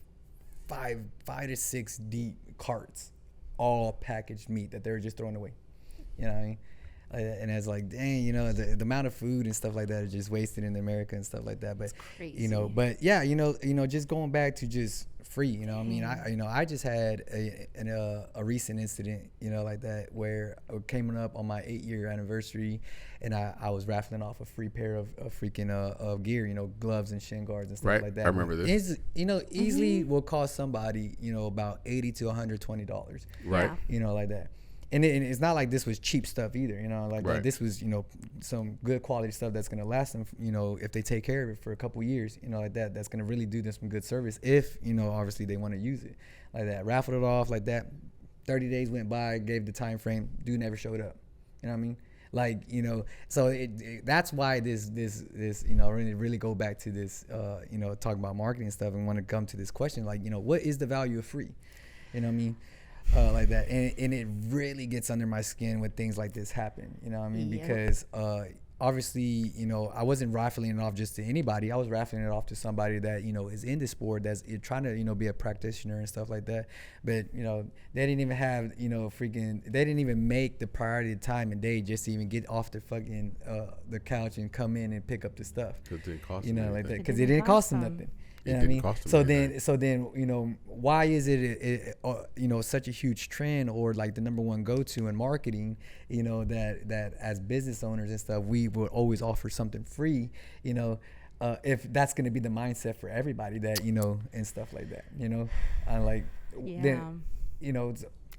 five to 6 deep carts, all packaged meat that they were just throwing away. You know what I mean? And it's like, dang, you know, the amount of food and stuff like that is just wasted in America and stuff like that. But you know, but yeah, you know, just going back to just free, you know, I mean, I just had a recent incident, you know, like that, where coming up on my 8-year anniversary, and I was raffling off a free pair of freaking of gear, you know, gloves and shin guards and stuff like that. I remember this. You know, easily will cost somebody, you know, about $80 to $120. Right. You know, like that. And it's not like this was cheap stuff either, you know, like this was, you know, some good quality stuff that's going to last them, you know, if they take care of it for a couple years, you know, like that, that's going to really do them some good service if, you know, obviously they want to use it like that. Raffled it off like that. 30 days went by, gave the time frame, dude never showed up. You know what I mean? Like, you know, so that's why this, you know, really go back to this, you know, talking about marketing and stuff, and want to come to this question, like, you know, what is the value of free? You know what I mean? Like that, and it really gets under my skin when things like this happen, you know what I mean? Because obviously, you know, I wasn't raffling it off just to anybody. I was raffling it off to somebody that, you know, is in the sport, that's trying to, you know, be a practitioner and stuff like that. But, you know, they didn't even have, you know, they didn't even make the priority of time and day just to even get off the fucking the couch and come in and pick up the stuff. Because it didn't cost them, you know, like that, because it didn't cost them nothing. You know what I mean? So then, you know, why is it you know, such a huge trend, or like the number one go-to in marketing, you know, that as business owners and stuff, we would always offer something free, you know, if that's going to be the mindset for everybody, that, you know, and stuff like that, you know, then, you know,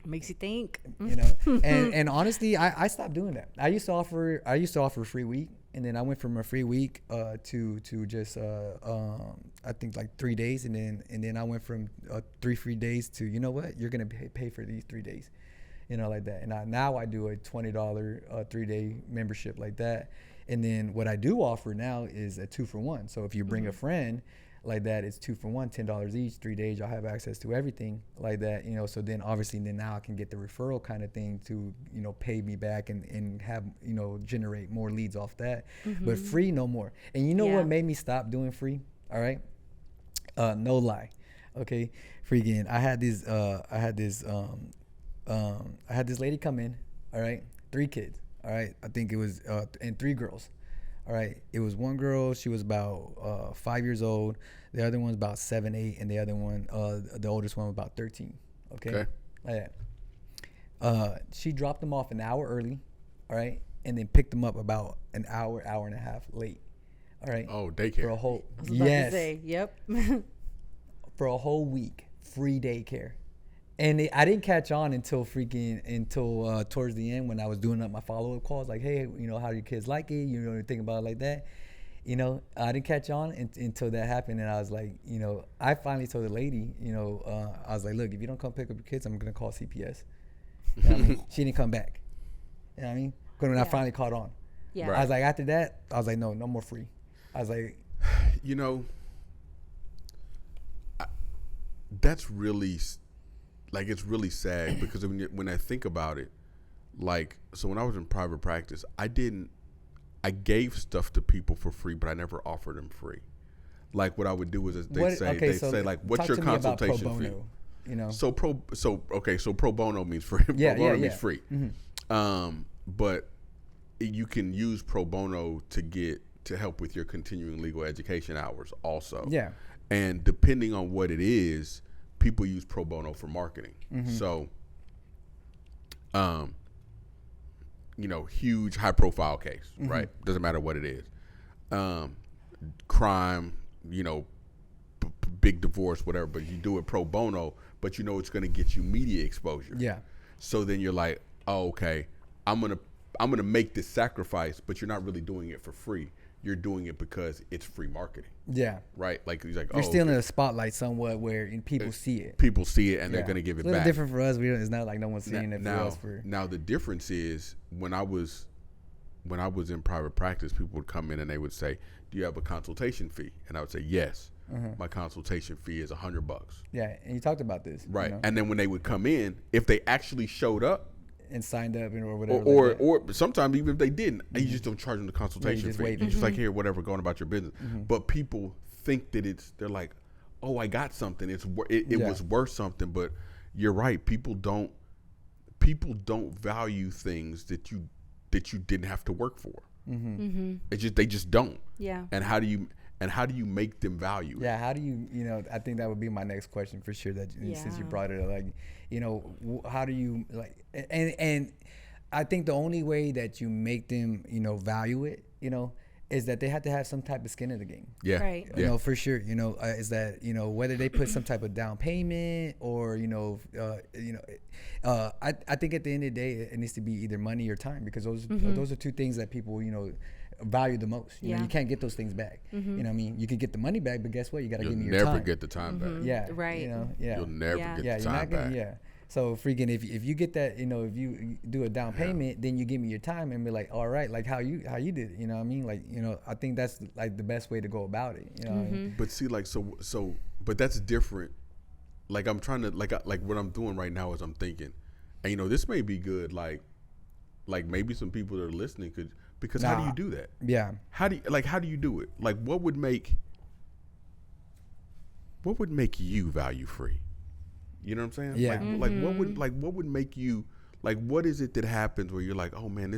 makes you think, you know, and honestly, I stopped doing that. I used to offer a free week. And then I went from a free week to just I think like 3 days, and then I went from 3 free days to, you know what, you're gonna pay for these 3 days, you know, like that. And now I do a $20 3-day membership like that. And then what I do offer now is a 2-for-1. So if you bring a friend, like that. It's 2 for $1, $10 each, 3 days. Y'all have access to everything like that, you know. So then obviously then now I can get the referral kind of thing to, you know, pay me back and have, you know, generate more leads off that. But free, no more. And you know what made me stop doing free? All right. No lie. Okay. Freaking, I had this lady come in. All right. 3 kids. All right. I think it was, and 3 girls. All right. It was one girl. She was about 5 years old. The other one's about 7, 8. And the other one, the oldest one was about 13. Okay. Like that. She dropped them off an hour early. All right. And then picked them up about an hour and a half late. All right. Oh, daycare. For a whole, I was about to say, yep. for a whole week, free daycare. And I didn't catch on until towards the end when I was doing up my follow-up calls, like, hey, you know, how do your kids like it? You know, think about it like that. You know, I didn't catch on until that happened. And I was like, you know, I finally told the lady, you know, I was like, look, if you don't come pick up your kids, I'm going to call CPS. You know what I mean? She didn't come back. You know what I mean? Because when I finally caught on. Yeah. I was like, after that, I was like, no more free. I was like, you know, that's really, like, it's really sad because when I think about it, like, so when I was in private practice, I gave stuff to people for free, but I never offered them free. Like, what I would do is they'd say, like, what's your consultation fee? You know, so pro bono means free. Pro bono means free. But you can use pro bono to help with your continuing legal education hours also. Yeah. And depending on what it is, people use pro bono for marketing. So, you know, huge high profile case, right? Doesn't matter what it is. Crime, you know, big divorce, whatever, but you do it pro bono, but you know it's going to get you media exposure. Yeah. So then you're like, oh, okay, I'm going to make this sacrifice, but you're not really doing it for free. You're doing it because it's free marketing. Yeah. Right? Like, he's like, you're still in a spotlight somewhat where people see it. People see it and they're going to give it back. It's a little different for us. It's not like no one's seeing it for us. Now, the difference is when I was in private practice, people would come in and they would say, do you have a consultation fee? And I would say, yes. My consultation fee is $100. Yeah, and you talked about this. Right. You know? And then when they would come in, if they actually showed up, and signed up or whatever, or sometimes even if they didn't, you just don't charge them the consultation fee. You're just like, here, whatever, going about your business. But people think that they're like, oh, I got something. It was worth something. But you're right. People don't value things that you didn't have to work for. They just don't. Yeah. And how do you make them value it? Yeah, how do you, you know, I think that would be my next question for sure, that since you brought it up, like, you know, how do you, like, and I think the only way that you make them, you know, value it, you know, is that they have to have some type of skin in the game. Yeah. Right. You know, for sure, you know, is that, you know, whether they put some type of down payment or, I think at the end of the day, it needs to be either money or time, because those are 2 things that people, you know, value the most. You know, you can't get those things back. You know what I mean? You can get the money back, but guess what? You got to give me your time. You'll never get the time back. Yeah. Right. You know, You'll never get the time back. Yeah. So freaking, if you get that, you know, if you do a down payment, then you give me your time and be like, all right, like how you did it. You know what I mean? Like, you know, I think that's like the best way to go about it. You know what I mean? But see, like, so, but that's different. Like, I'm trying to, like what I'm doing right now is I'm thinking, and, you know, this may be good. Like maybe some people that are listening could, because how do you do that? Yeah. How do you do it? Like, what would make you value free? You know what I'm saying? Yeah. What would make you, like, what is it that happens where you're like, oh man,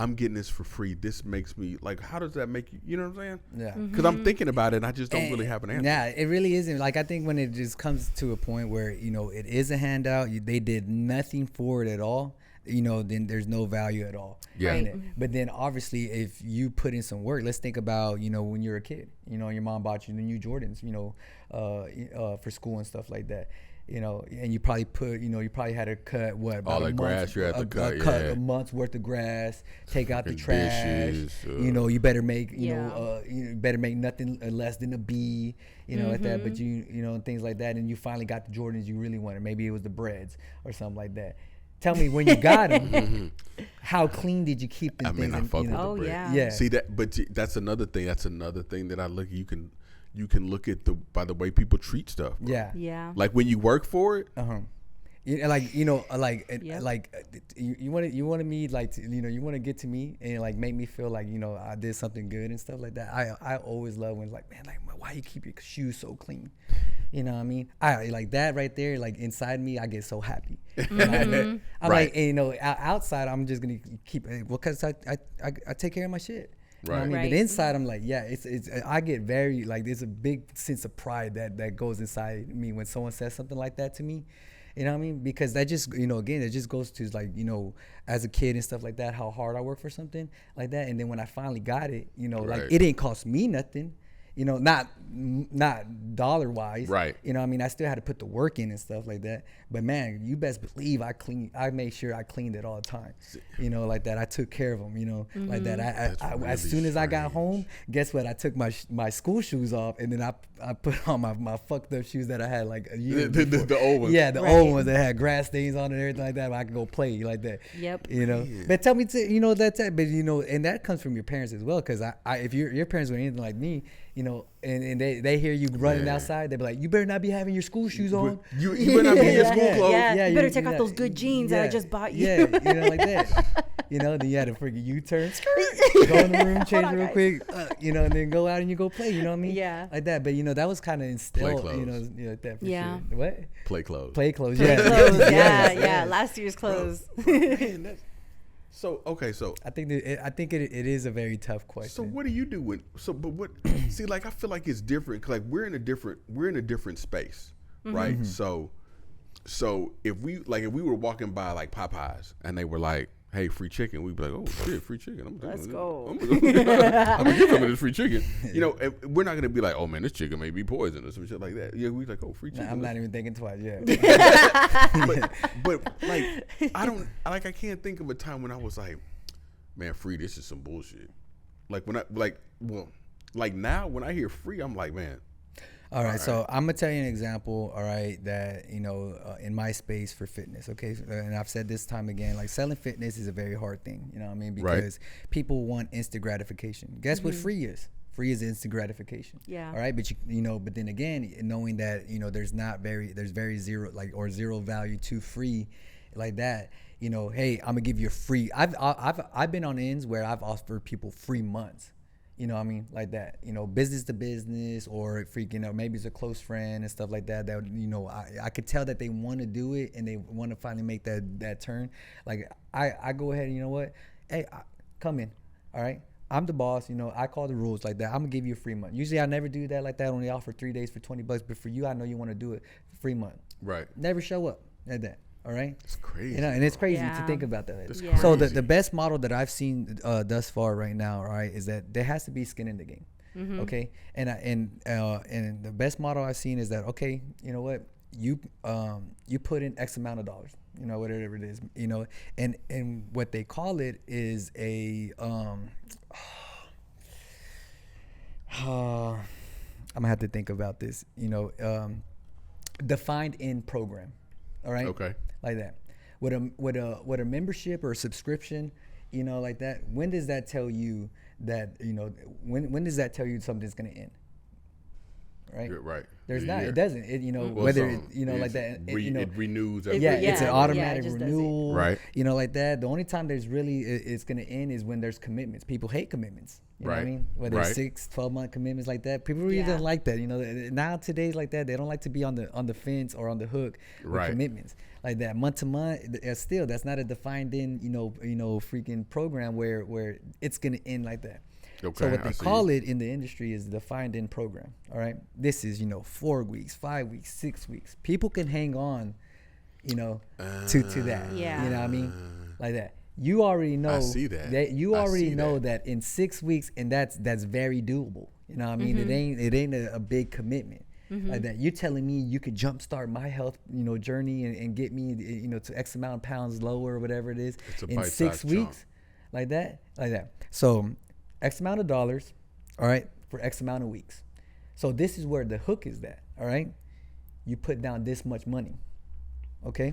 I'm getting this for free. This makes me, like, how does that make you, you know what I'm saying? Yeah. Because I'm thinking about it and I just don't really have an answer. Yeah, it really isn't. Like, I think when it just comes to a point where, you know, it is a handout, they did nothing for it at all, you know, then there's no value at all. Yeah. Right. But then obviously if you put in some work, let's think about, you know, when you're a kid, you know, your mom bought you the new Jordans, you know, for school and stuff like that. You know, and you probably had to cut all the grass you had to cut. A month's worth of grass, take out the trash. You know, you better make you better make nothing less than a B. You know, at that. But you know, things like that, and you finally got the Jordans you really wanted. Maybe it was the Breads or something like that. Tell me, when you got them, how clean did you keep them? I mean, I fuck with the bread. Yeah. See that, but that's another thing. That's another thing that I look. You you can look at by the way people treat stuff. Bro. Yeah. Yeah. Like when you work for it. Like Yep. like you wanted me like to, you want to get to me and like make me feel like I did something good and stuff like that. I always love when like, man, like, why you keep your shoes so clean? You know what I mean? I like that right there. Like inside me, I get so happy. You know what I mean? I'm Right. like, and, outside, I'm just gonna keep it because I take care of my shit. You know what I mean? Right. But inside, I'm like, yeah, it's I get very like, there's a big sense of pride that goes inside me when someone says something like that to me. You know what I mean? Because that just, again, it just goes to like, as a kid and stuff like that, how hard I work for something like that. And then when I finally got it, like it didn't cost me nothing. Not dollar wise. Right. I mean, I still had to put the work in and stuff like that. But man, you best believe I made sure I cleaned it all the time. Like that. I took care of them, like that. I really as soon as I got strange. home, guess what? I took my school shoes off and then I put on my fucked up shoes that I had like a year before. The old ones. Yeah, the Right. old ones that had grass stains on it and everything like that. But I could go play like that. Yep. But tell me, that's that. But and that comes from your parents as well. Because if your parents were anything like me, and they hear you running outside, they be like, you better not be having your school shoes on. You better not be in your school clothes. Yeah. You better take off those good jeans that I just bought you. Yeah, like that. Then you had to freaking U-turn, go in the room, change real quick, and then go out and you go play. You know what I mean? Yeah. Like that. But that was kind of instilled. Play clothes. Like that for Yeah. sure. What? Play clothes. Play clothes. Clothes, Yeah. yeah, Yes. last year's clothes. Man, so okay, so I think it is a very tough question. so what do you do when but what see, like I feel like it's different 'cause, like we're in a different space, right? So if we were walking by like Popeyes and they were like, hey, free chicken, we'd be like, oh shit, free chicken. Let's go. I'm gonna get some of this free chicken. And we're not gonna be like, oh man, this chicken may be poison or some shit like that. Yeah, we like, oh, free chicken. I'm not even thinking twice. Yeah. but like I can't think of a time when I was like, man, free, this is some bullshit. Like when now when I hear free, I'm like, man. All right, so I'm gonna tell you an example. All right, that in my space for fitness. Okay, and I've said this time again, like selling fitness is a very hard thing. You know what I mean? Because people want instant gratification. Guess what free is? Free is instant gratification. Yeah. All right, but but then again, knowing that there's very zero or zero value to free, like that. Hey, I'm gonna give you a free. I've been on ends where I've offered people free months. You know what I mean? Like that, business to business or freaking, maybe it's a close friend and stuff like that. That, I could tell that they want to do it and they want to finally make that turn. Like I go ahead and you know what? Hey, come in. All right. I'm the boss. I call the rules like that. I'm gonna give you a free month. Usually I never do that like that. I only offer 3 days for $20, but for you, I know you want to do it for free month. Right. Never show up like that. All right. It's crazy. And it's crazy Yeah. to think about that. That's Yeah. So crazy. the best model that I've seen thus far right now, right, is that there has to be skin in the game. Okay. And the best model I've seen is that, okay, you know what, you put in X amount of dollars, whatever it is, and what they call it is a I'm gonna have to think about this, defined in program. All right. Okay. Like that. With a membership or a subscription, like that. When does that tell you that when does that tell you something's gonna end? Right. You're right. There's Yeah. not. It doesn't. It Well, whether some- like that. it renews. It Yeah, every- it's an yeah, automatic it just does it. renewal. Right. Like that. The only time there's really it's gonna end is when there's commitments. People hate commitments. You know what I Right. mean? Whether it's Right. 6, 12-month commitments like that. People really don't like that. Now today's like that. They don't like to be on the fence or on the hook with Right. commitments like that. Month to month. Still, that's not a defined in freaking program where it's gonna end like that. Okay, So what I they see. call it in the industry is the defined in program. All right. This is 4 weeks, 5 weeks, 6 weeks. People can hang on, to that. Yeah. You know what I mean? Like that. You already know. I see that. You I already see know that. that in 6 weeks, and that's very doable. You know what I mean? It ain't a big commitment. Like that. You're telling me you could jumpstart my health, journey and get me, to X amount of pounds lower or whatever it is It's a in bite-sized 6 chunk. weeks, like that. So X amount of dollars, all right, for X amount of weeks. So this is where the hook is at, all right? You put down this much money, okay?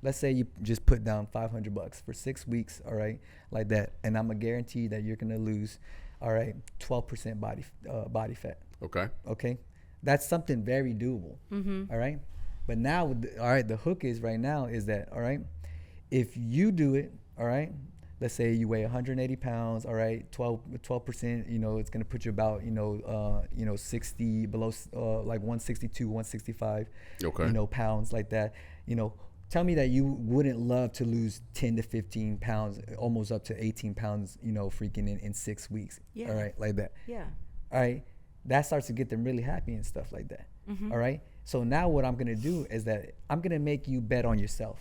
Let's say you just put down $500 for 6 weeks, all right, like that. And I'm gonna guarantee that you're gonna lose, all right, 12% body fat, Okay. okay? That's something very doable. All right. But now, all right, the hook is right now is that, all right, if you do it, all right, let's say you weigh 180 pounds, all right, 12%, you know, it's going to put you about, 60 below, like 162, 165, Okay. you know, pounds like that. You know, tell me that you wouldn't love to lose 10 to 15 pounds, almost up to 18 pounds, you know, freaking in 6 weeks. Yeah. All right, like that. Yeah. All right, that starts to get them really happy and stuff like that. All right, so now what I'm gonna do is that I'm gonna make you bet on yourself.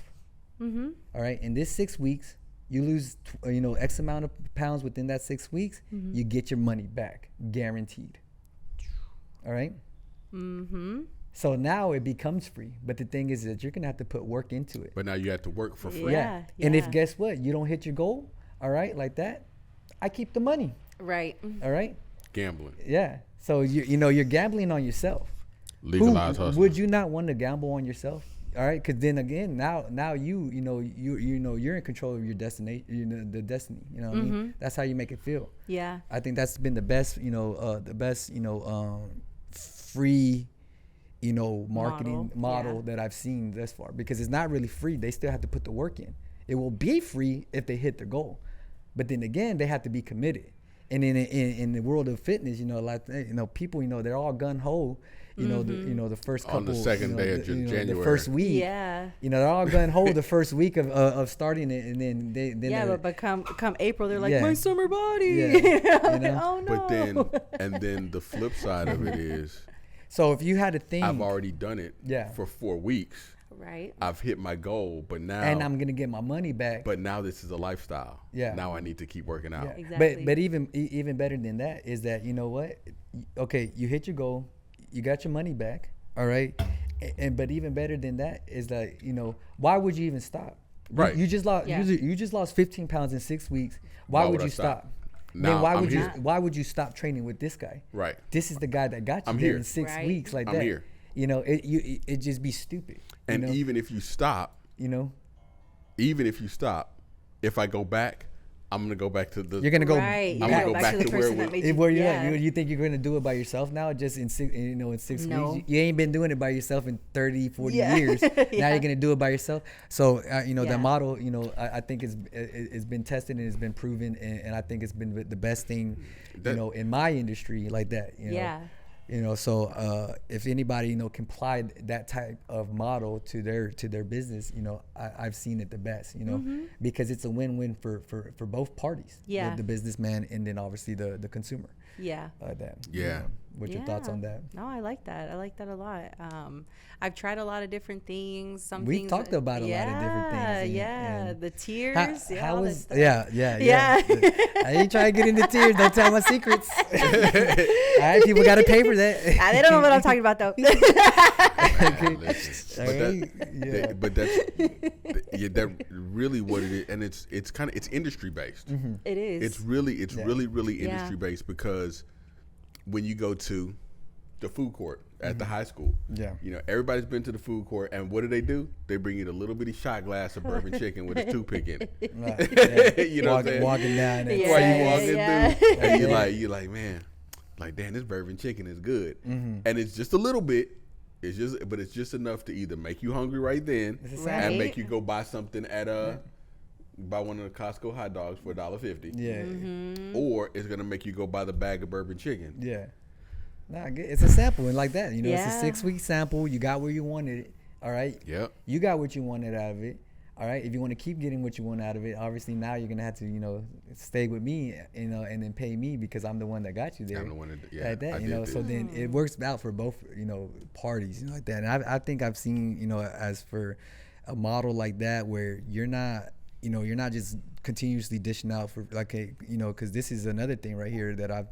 All right, in this 6 weeks, you lose, X amount of pounds within that 6 weeks, you get your money back, guaranteed. All right. So now it becomes free, but the thing is that you're gonna have to put work into it. But now you have to work for free. Yeah. And if guess what, you don't hit your goal, all right, like that, I keep the money. Right. All right. Gambling. Yeah. So you're gambling on yourself. Legalized hustle. Would you not want to gamble on yourself? All right, because then again, now you're in control of your destiny. The destiny. You know what I mean? That's how you make it feel. Yeah. I think that's been the best. Free, marketing model that I've seen thus far, because it's not really free. They still have to put the work in. It will be free if they hit their goal, but then again, they have to be committed. And in the world of fitness, people, they're all gun ho. The first couple on the second day of January, the first week. Yeah. They're all gun ho the first week of starting it, and then but come April, they're like, Yeah. my summer body. Yeah. Oh no. But then the flip side of it is, so if you had a thing, I've already done it for 4 weeks. Right. I've hit my goal, but now I'm gonna get my money back. But now this is a lifestyle. Yeah. Now I need to keep working out. Yeah. Exactly. But even better than that is that, you know what? Okay, you hit your goal, you got your money back, all right? But even better than that is that, why would you even stop? Right. You just lost Yeah. you just lost 15 pounds in 6 weeks. Why would I you stop? Now Then why I'm would here. why would you stop training with this guy? Right. This is the guy that got you I'm here here. in 6 Right. weeks like I'm that. here. It just be stupid. And even if you stop, if I go back, I'm gonna go back to the. You're gonna go. Right. I'm gonna go back to where Where you yeah. you think you're gonna do it by yourself now? Just in 6 No. weeks, you ain't been doing it by yourself in 30, 40 Yeah. years. Now Yeah. you're gonna do it by yourself. So Yeah. that model, I think it's been tested and it's been proven, and I think it's been the best thing, in my industry like that. Yeah. So if anybody can apply that type of model to their business, I've seen it the best, because it's a win-win for both parties. Yeah. The businessman and then obviously the consumer. Yeah. That. Yeah. What's your thoughts on that? No, I like that. I like that a lot. I've tried a lot of different things. Some We've things talked about a lot of different things. Yeah. The tears. How all that was stuff. yeah. I ain't trying to get into tears. Don't tell my secrets. All right, people got to pay for that. They don't know what I'm talking about though. But that's really what it is, and it's industry based. It is. It's really industry based, because when you go to the food court at the high school, everybody's been to the food court, and what do? They bring you the little bitty shot glass of bourbon chicken with a toothpick in it. Right. You know what I'm saying? Walking down there. While you walking through, and you're like, man, like, damn, this bourbon chicken is good, and it's just a little bit. But it's just enough to either make you hungry right then and make you go buy something buy one of the Costco hot dogs for $1.50. Yeah. Or it's gonna make you go buy the bag of bourbon chicken. Yeah. Nah, it's a sample, and like that, it's Yeah. a 6-week sample. You got where you wanted it. All right. Yep. You got what you wanted out of it. All right. If you want to keep getting what you want out of it, obviously now you're gonna have to, stay with me, and then pay me because I'm the one that got you there. I'm the one that, like that, I did So this. then it works out for both, parties, like that. And I think I've seen, as for a model like that where you're not just continuously dishing out for because this is another thing right here that I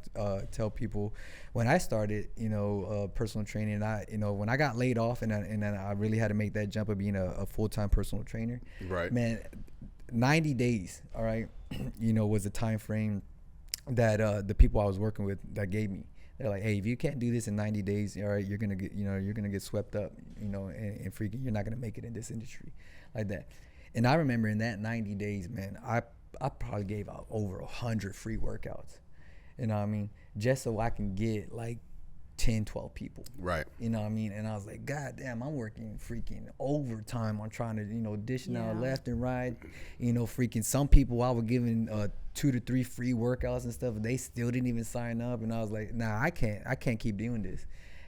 tell people when I started, personal training. When I got laid off and then I really had to make that jump of being a full-time personal trainer. Right. Man, 90 days, all right, was the time frame that the people I was working with that gave me. They're like, hey, if you can't do this in 90 days, all right, you're gonna get swept up, and freaking, you're not gonna make it in this industry, like that. And I remember in that 90 days, man, I probably gave out over 100 free workouts. You know what I mean? Just so I can get like 10, 12 people. Right. You know what I mean? And I was like, God damn, I'm working freaking overtime on trying to, dish out left and right. Freaking some people I was giving 2 to 3 free workouts and stuff, and they still didn't even sign up. And I was like, nah, I can't keep doing this.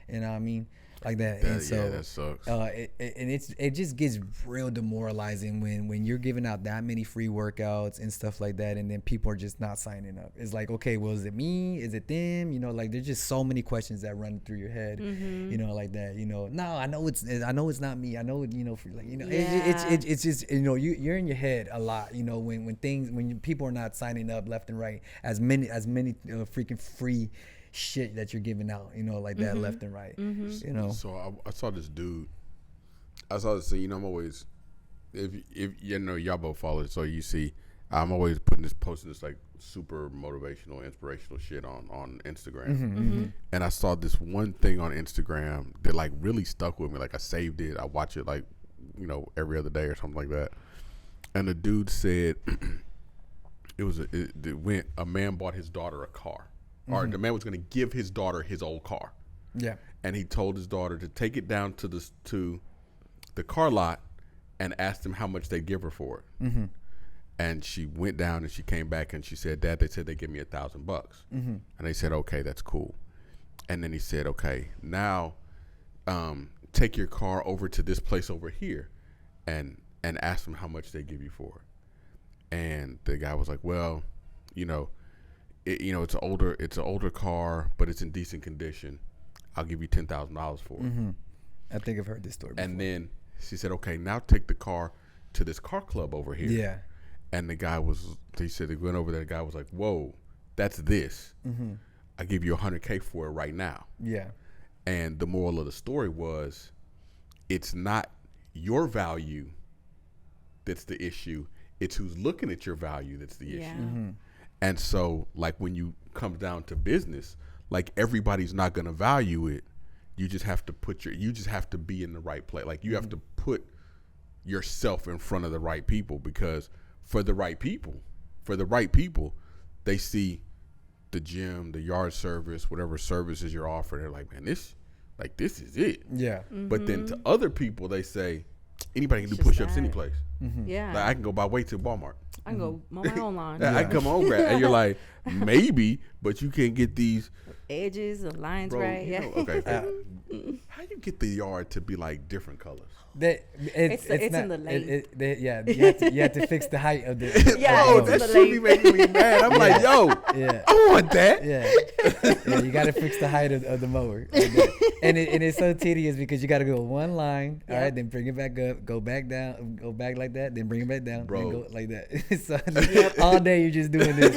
You know what I mean? Like that. And so that sucks. it just gets real demoralizing when you're giving out that many free workouts and stuff like that, and then people are just not signing up. It's like, okay, well, is it me? Is it them? Like there's just so many questions that run through your head. Like that. No, I know it's not me. I know it. It's just you're in your head a lot. When people are not signing up left and right, as many freaking free shit that you're giving out, like that left and right. So I saw this dude. I saw this thing. I'm always, if y'all both follow it, so you see, I'm always posting this like super motivational, inspirational shit on Instagram. And I saw this one thing on Instagram that like really stuck with me. Like I saved it. I watch it like every other day or something like that. And the dude said, a man bought his daughter a car. Or the man was going to give his daughter his old car. Yeah. And he told his daughter to take it down to the car lot and asked him how much they'd give her for it. And she went down and she came back and she said, Dad, they said they'd give me $1,000. And they said, okay, that's cool. And then he said, okay, now take your car over to this place over here and ask them how much they give you for it. And the guy was like, well, it's an older car, but it's in decent condition. I'll give you $10,000 for it. I think I've heard this story before. And then she said, okay, now take the car to this car club over here. Yeah. And they said they went over there. The guy was like, whoa, that's this. I give you $100K for it right now. Yeah. And the moral of the story was, it's not your value that's the issue. It's who's looking at your value that's the issue. And so, like, when you come down to business, like, everybody's not going to value it. You just have to be in the right place. Like, you have to put yourself in front of the right people, because for the right people, they see the gym, the yard service, whatever services you're offering. They're like, man, this is it. Yeah. But then to other people, they say, anybody can do push-ups any place. Yeah. Like, I can go buy weight to Walmart. I can go mow my own lawn. I can come on, grab. And you're like, maybe, but you can't get these edges, the lines bro, right. Yeah. Okay. How you get the yard to be like different colors? It's in the lane. You have to fix the height of the. Yeah, bro, that should be making me mad. I'm like, yo, I want that. Yeah, you got to fix the height of the mower. And it's so tedious because you got to go one line, all right, then bring it back up, go back down, go back like that, then bring it back down, bro, then go like that. So all day you're just doing this.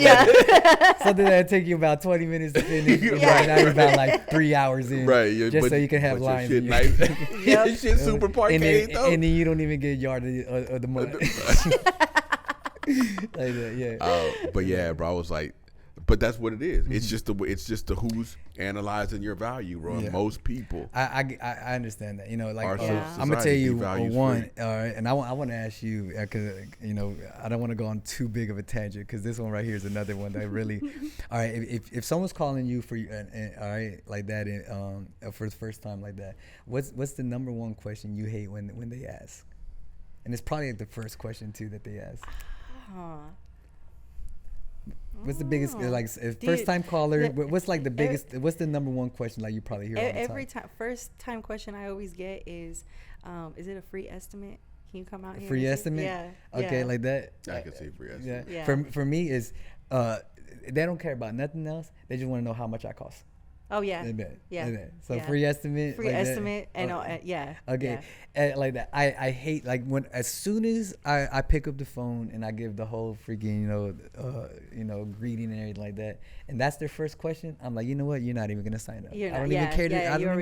Something that take you about 20 minutes to finish. Right now you're about like 3 hours in, right? Yeah, just so you can have lines. Shit nice. Shit super parquet though. And then you don't even get a yard of the month. Like that, yeah. But yeah, bro, I was like, but that's what it is. It's just the who's analyzing your value, bro. Yeah. Most people. I understand that. Like I'm gonna tell you one. And I want to ask you, because I don't want to go on too big of a tangent, because this one right here is another one that really. All right, if someone's calling you for all right, like that, for the first time like that, what's the number one question you hate when they ask? And it's probably like the first question too that they ask. What's the biggest, like, first time caller? What's like the biggest? What's the number one question like you probably hear all the time? Every time, first time question I always get is it a free estimate? Can you come out here? Free estimate? Yeah. Okay, yeah. like that. I can see free estimate. Yeah. For me is they don't care about nothing else. They just want to know how much I cost. Oh yeah. So free estimate. Free like estimate that. And yeah. Okay. Yeah. Like that. I hate, like, when as soon as I pick up the phone and I give the whole freaking greeting and everything like that, and that's their first question, I'm like, you know what? You're not even gonna sign up. I don't even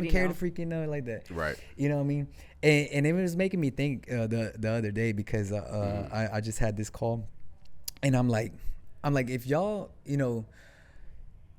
care to freaking know like that. Right. You know what I mean? And it was making me think the other day, because I just had this call, and I'm like if y'all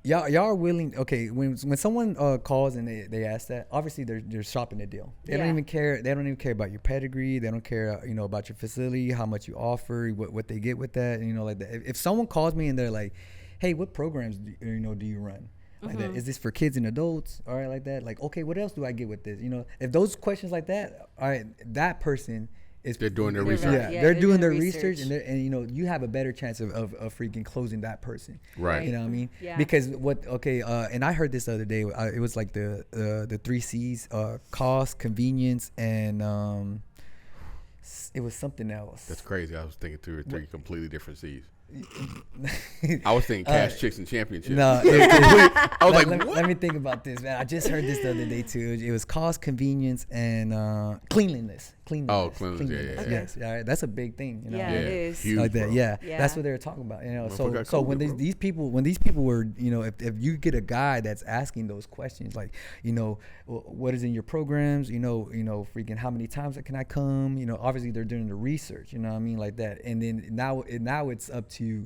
y'all are willing. Okay, when someone calls and they ask that, obviously they're shopping the deal. They don't even care. They don't even care about your pedigree. They don't care, about your facility, how much you offer, what they get with that, like that. If someone calls me and they're like, "Hey, what programs do you run?" like that. Is this for kids and adults? All right, like that. Like, okay, what else do I get with this? You know, if those questions like that, all right, that person is They're doing their They're research. right. yeah, Yeah, they're they're doing doing their the research, research. and you know, you have a better chance of freaking closing that person. Right. You know what I mean? Yeah. Because and I heard this the other day. It was like the 3 C's: cost, convenience, and it was something else. That's crazy. I was thinking 2 or 3 completely different C's. I was thinking cash, chicks, and championships. No, I was like, what? let me think about this, man. I just heard this the other day too. It was cost, convenience, and cleanliness. Oh, cleanliness. Yeah. Yes, all right, that's a big thing. You know? Yeah, it is. Huge, Like that, bro. yeah. Yeah. That's what they were talking about. You know, Motherfucker so got when COVID, bro. these people were, you know, if you get a guy that's asking those questions, like, you know, what is in your programs, you know, freaking how many times can I come, you know, obviously they're doing the research, you know what I mean, like that, and then now it's up to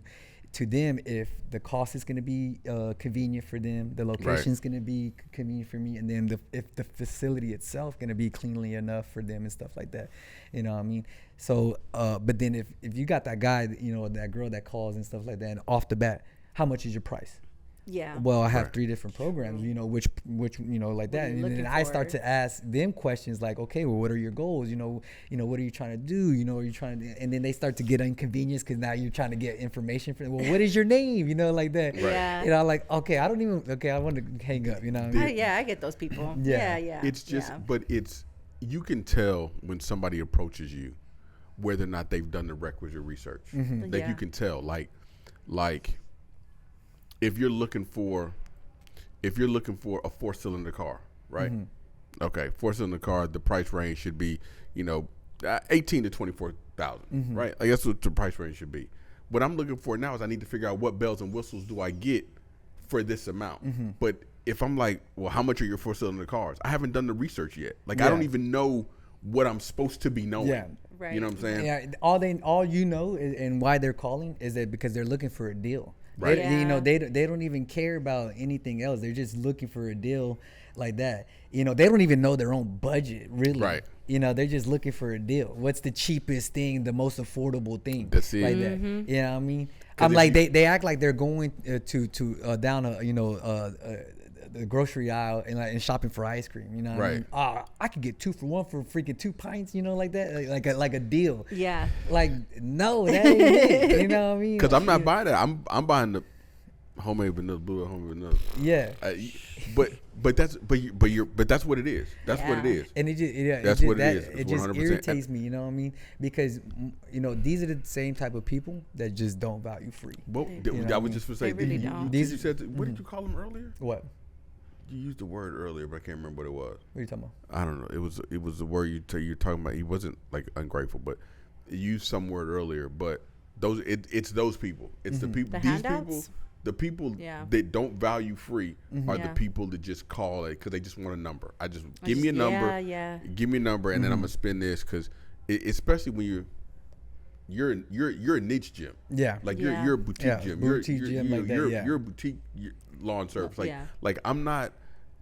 them if the cost is going to be convenient for them, the location is going to be convenient for me, and then if the facility itself going to be cleanly enough for them and stuff like that, you know what I mean. So but then if you got that guy, you know, that girl that calls and stuff like that, and off the bat, how much is your price? Yeah. Well, I have 3 different programs, you know, which you know, like What are that, you and looking then I start for? to ask them questions like, okay, well, what are your goals? You know, what are you trying to do? You know, are you trying to? And then they start to get inconvenienced because now you're trying to get information from them. Well, what is your name? You know, like that. Right. Yeah. You know, like, okay, I want to hang up. You know what I mean? I get those people. Yeah. Yeah. It's just, yeah. but you can tell when somebody approaches you whether or not they've done the requisite research. Like Yeah. you can tell, like if you're looking for a 4-cylinder car, right? Okay, 4-cylinder car, the price range should be, you know, 18 to 24,000, right? Like that's what the price range should be. What I'm looking for now is I need to figure out what bells and whistles do I get for this amount. But if I'm like, well, how much are your 4-cylinder cars? I haven't done the research yet. Like I don't even know what I'm supposed to be knowing. Yeah. Right. You know what I'm saying? Yeah, all you know is, and why they're calling is that because they're looking for a deal. Right. You know, Yeah. they don't even care about anything else. They're just looking for a deal like that. You know, they don't even know their own budget, really. Right. You know, they're just looking for a deal. What's the cheapest thing, the most affordable thing? That's it. Like that. You know what I mean? 'Cause I'm if like, you- they act like they're going to down the grocery aisle and shopping for ice cream. You know what I Right. mean? I could get 2 for 1 for freaking 2 pints. You know, like that, like a deal. Yeah. Like, no, that ain't it. You know what I mean? Because I'm not buying that. I'm buying the homemade vanilla, blue homemade vanilla. Yeah. But that's what it is. That's what it Yeah. is. And it just, That's what it is. It It's just 100%. irritates me, you know what I mean? Because, you know, these are the same type of people that just don't value free. Well, You know what I I was mean? just gonna say. They really you don't. you said what did you call them earlier? What? You used the word earlier, but I can't remember what it was. What are you talking about? I don't know. It was the word you're talking about. He wasn't like ungrateful, but you used some word earlier. But it's those people. It's the people. The These handouts? people. The people Yeah. that don't value free are the Yeah. people that just call it because they just want a number. Give me a number. Yeah. Give me a number, and then I'm gonna spend this because, especially when you're a niche gym. Yeah. Like Yeah. you're a boutique Yeah, gym. boutique gym like that, yeah. You're a boutique lawn service. Yeah. Like I'm not.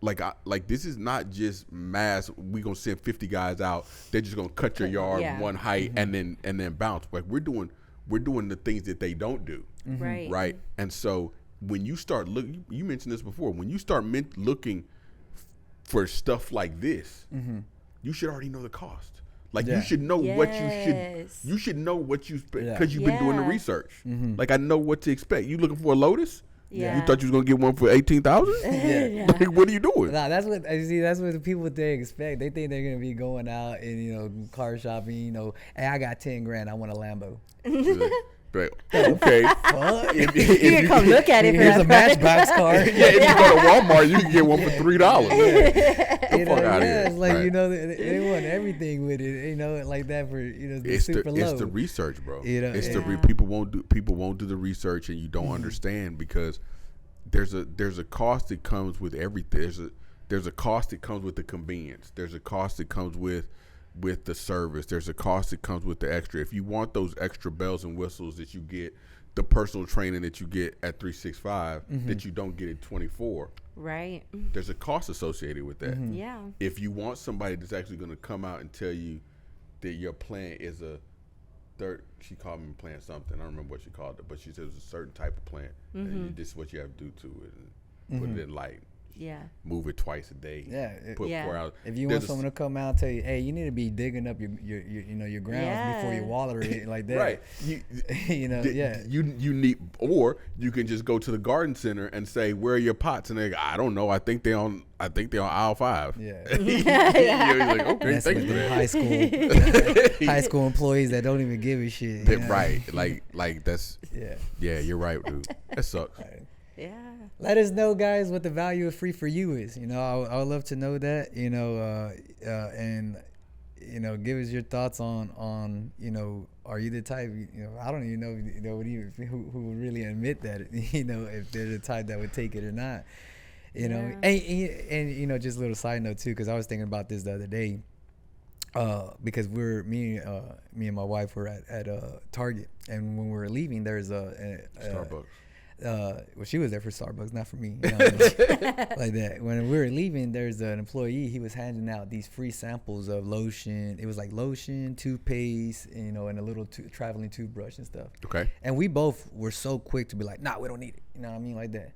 Like this is not just mass. We gonna send 50 guys out. They're just gonna cut your yard Yeah. one height and then bounce. Like we're doing the things that they don't do. Right. Right. And so when you start you mentioned this before. When you start looking for stuff like this, you should already know the cost. Like Yeah. you should know what you Yes. should know what you spend Yeah. because you've been doing the Yeah. research. Like I know what to expect. You looking for a Lotus? Yeah. You thought you was gonna get one for 18,000? Yeah. Like what are you doing? Nah, that's what I see. That's what the people they expect. They think they're gonna be going out and, you know, car shopping. You know, hey, I got 10 grand. I want a Lambo. Like, okay. Fuck. If You can come look at it. for Here's a that price. Matchbox car. Yeah, if you go to Walmart, you can get one for $3. You know, fuck outta yeah, here. it's like, Right. you know, they want everything with it, you know, like that for, you know, It's super low. it's the research, bro. You know, It's yeah. people won't do the research, and you don't understand because there's a cost that comes with everything. There's a cost that comes with the convenience. There's a cost that comes with the service. There's a cost that comes with the extra. If you want those extra bells and whistles that you get, the personal training that you get at 365 that you don't get at 24, Right. there's a cost associated with that. Yeah. If you want somebody that's actually going to come out and tell you that your plant is she called me plant something. I don't remember what she called it, but she said it was a certain type of plant. And this is what you have to do to it. And put it in light. Yeah. Move it twice a day. Yeah. Put 4 hours. If you want someone to come out and tell you, hey, you need to be digging up your grounds before you water it like that. Right. You need, or you can just go to the garden center and say, where are your pots? And they go, I don't know. I think they're on aisle 5. Yeah. You're like, okay, that's thanks with for the that. high school employees that don't even give a shit. Right. Like that's. Yeah, you're right, dude. That sucks. Right. Yeah. Let us know, guys, what the value of free for you is. I would love to know that. And give us your thoughts on are you the type? I don't even know who would really admit that. If they're the type that would take it or not. And just a little side note too, because I was thinking about this the other day. Because me and my wife were at Target, and when we were leaving, there's a Starbucks. Well, she was there for Starbucks, not for me. Like that. When we were leaving, there's an employee. He was handing out these free samples of lotion. It was like lotion, toothpaste, and a little traveling toothbrush and stuff. Okay. And we both were so quick to be like, nah, we don't need it. You know what I mean? Like that.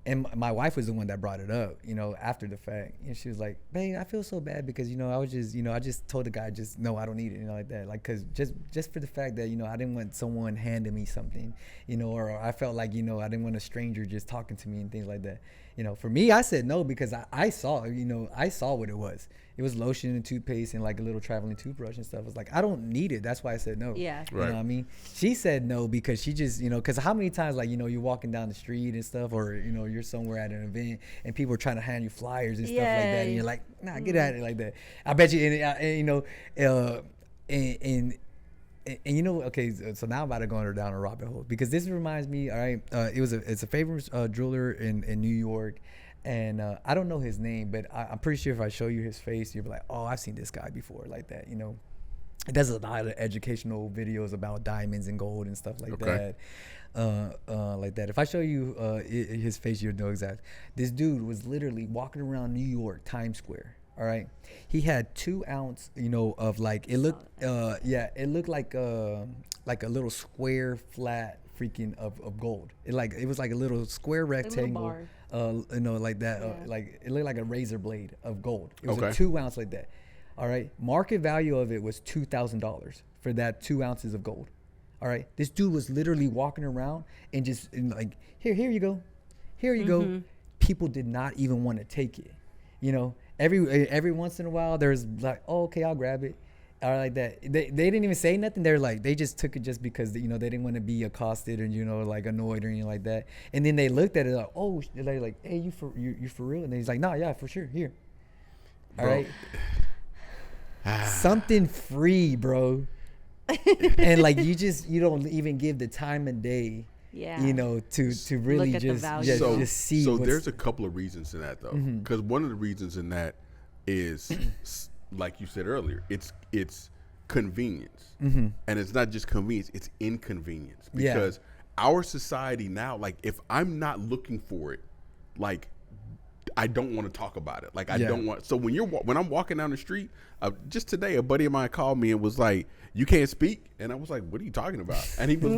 And my wife was the one that brought it up, after the fact. And she was like, babe, I feel so bad because, I was just, I just told the guy, no, I don't need it, like that. Like, cause just for the fact that, I didn't want someone handing me something, or I felt like, I didn't want a stranger just talking to me and things like that. For me, I said no because I saw, I saw what it was. It was lotion and toothpaste and like a little traveling toothbrush and stuff. I was like, I don't need it. That's why I said no. Yeah. You know what I mean? She said no because she just, because how many times, like, you're walking down the street and stuff, or, you're somewhere at an event and people are trying to hand you flyers and stuff like that. And you're like, nah, get out of it like that. I bet you, okay, so now I'm about to go down a rabbit hole because this reminds me, all right, it's a favorite jeweler in New York. And I don't know his name, but I'm pretty sure if I show you his face, you'll be like, oh, I've seen this guy before, like that, It does a lot of educational videos about diamonds and gold and stuff like that. Like that. If I show you his face, you'll know exactly. This dude was literally walking around New York, Times Square. All right. He had 2 ounce, of like, it looked like a little square flat freaking of gold. It was like a little square rectangle. Like that. Like it looked like a razor blade of gold. It was a 2 ounce like that. All right. Market value of it was $2,000 for that 2 ounces of gold. All right. This dude was literally walking around and just like, here you go. Here you go. People did not even want to take it. Every once in a while there's like, oh, okay, I'll grab it. Or like that. They didn't even say nothing. They're like, they just took it just because, they didn't want to be accosted and, like annoyed or anything like that. And then they looked at it like, oh, they're like, hey, you for real? And he's like, nah, yeah, for sure. Here. All right. Something free, bro. And like, you don't even give the time of day. Yeah. To really just see. So there's a couple of reasons to that though. Because one of the reasons in that is like you said earlier, it's convenience. And it's not just convenience, it's inconvenience. Because our society now, like if I'm not looking for it, like I don't want to talk about it. Like I don't want. So when I'm walking down the street, just today, a buddy of mine called me and was like, "You can't speak," and I was like, "What are you talking about?" And he was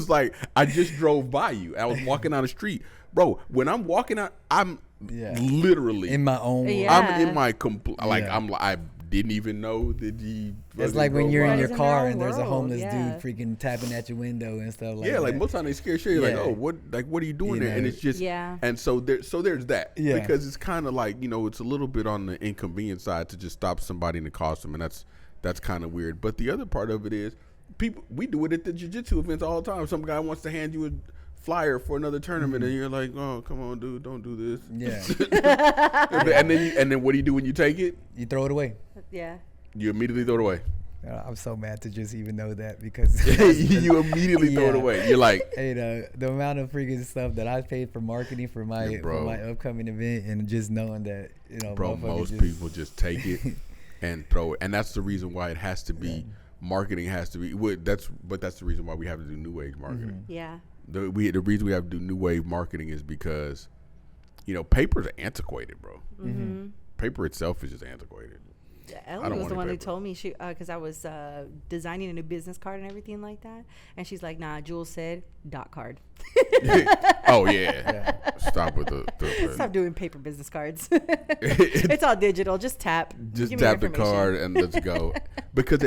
like, "I just drove by you. I was walking down the street, bro. When I'm walking out, I'm literally in my own world. I'm in my I didn't even know that he. It's like when you're in your car and there's a homeless dude freaking tapping at your window and stuff like that. Yeah, like most times they scare shit. You're like, oh, what are you doing there? And it's just And so there's that because it's kind of like it's a little bit on the inconvenient side to just stop somebody in the costume, and that's kind of weird. But the other part of it is we do it at the jiu-jitsu events all the time. Some guy wants to hand you a flyer for another tournament and you're like, oh, come on, dude, don't do this. Yeah. and then what do you do when you take it? You throw it away. Yeah. You immediately throw it away. I'm so mad to just even know that because you immediately throw it away. You're like, hey, the amount of freaking stuff that I paid for marketing for my upcoming event, and just knowing that bro, most people just take it and throw it, and that's the reason why it has to be marketing has to be. That's the reason why we have to do new age marketing. Yeah. The reason we have to do new wave marketing is because, paper's antiquated, bro. Paper itself is just antiquated. Ellen don't was want the any one who paper. told me because I was designing a new business card and everything like that, and she's like, "Nah, Jules said dot card. Oh yeah. Stop with the Stop doing paper business cards. It's all digital. Just tap. just Give me your tap the information." card and let's go. Because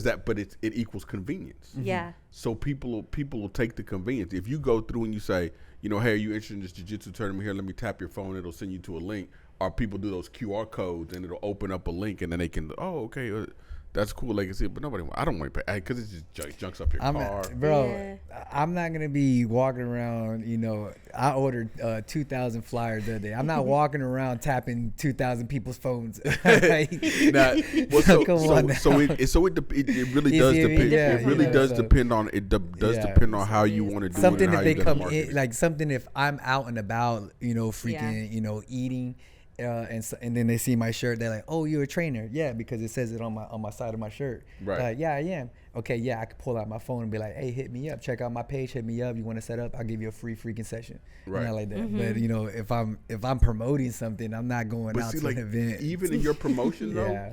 it equals convenience. Yeah. So people will take the convenience. If you go through and you say, you know, hey, are you interested in this jiu-jitsu tournament here? Let me tap your phone. It'll send you to a link. Or people do those QR codes and it'll open up a link and then they can, okay, that's cool. They can see it, but I don't want to pay because it just junks up your car. Bro, Yeah. I'm not gonna be walking around. You know, I ordered 2,000 flyers the other day. I'm not walking around tapping 2,000 people's phones. Like, Now, well, come on now. it really does Easy, depend. yeah, It really you know, does so- depend on depend on how you want to do something it. And if how they you gonna come market in, it. like something if I'm out and about, you know, freaking, you know, eating. And then they see my shirt, they're like, "Oh, you're a trainer?" Yeah, because it says it on my side of my shirt. Right. Yeah, I am. Okay, yeah, I could pull out my phone and be like, "Hey, hit me up. Check out my page. Hit me up. You want to set up? I'll give you a free freaking session." Right. You know, like that. But you know, if I'm promoting something, I'm not going out to an event. Even in your promotion though, Yeah.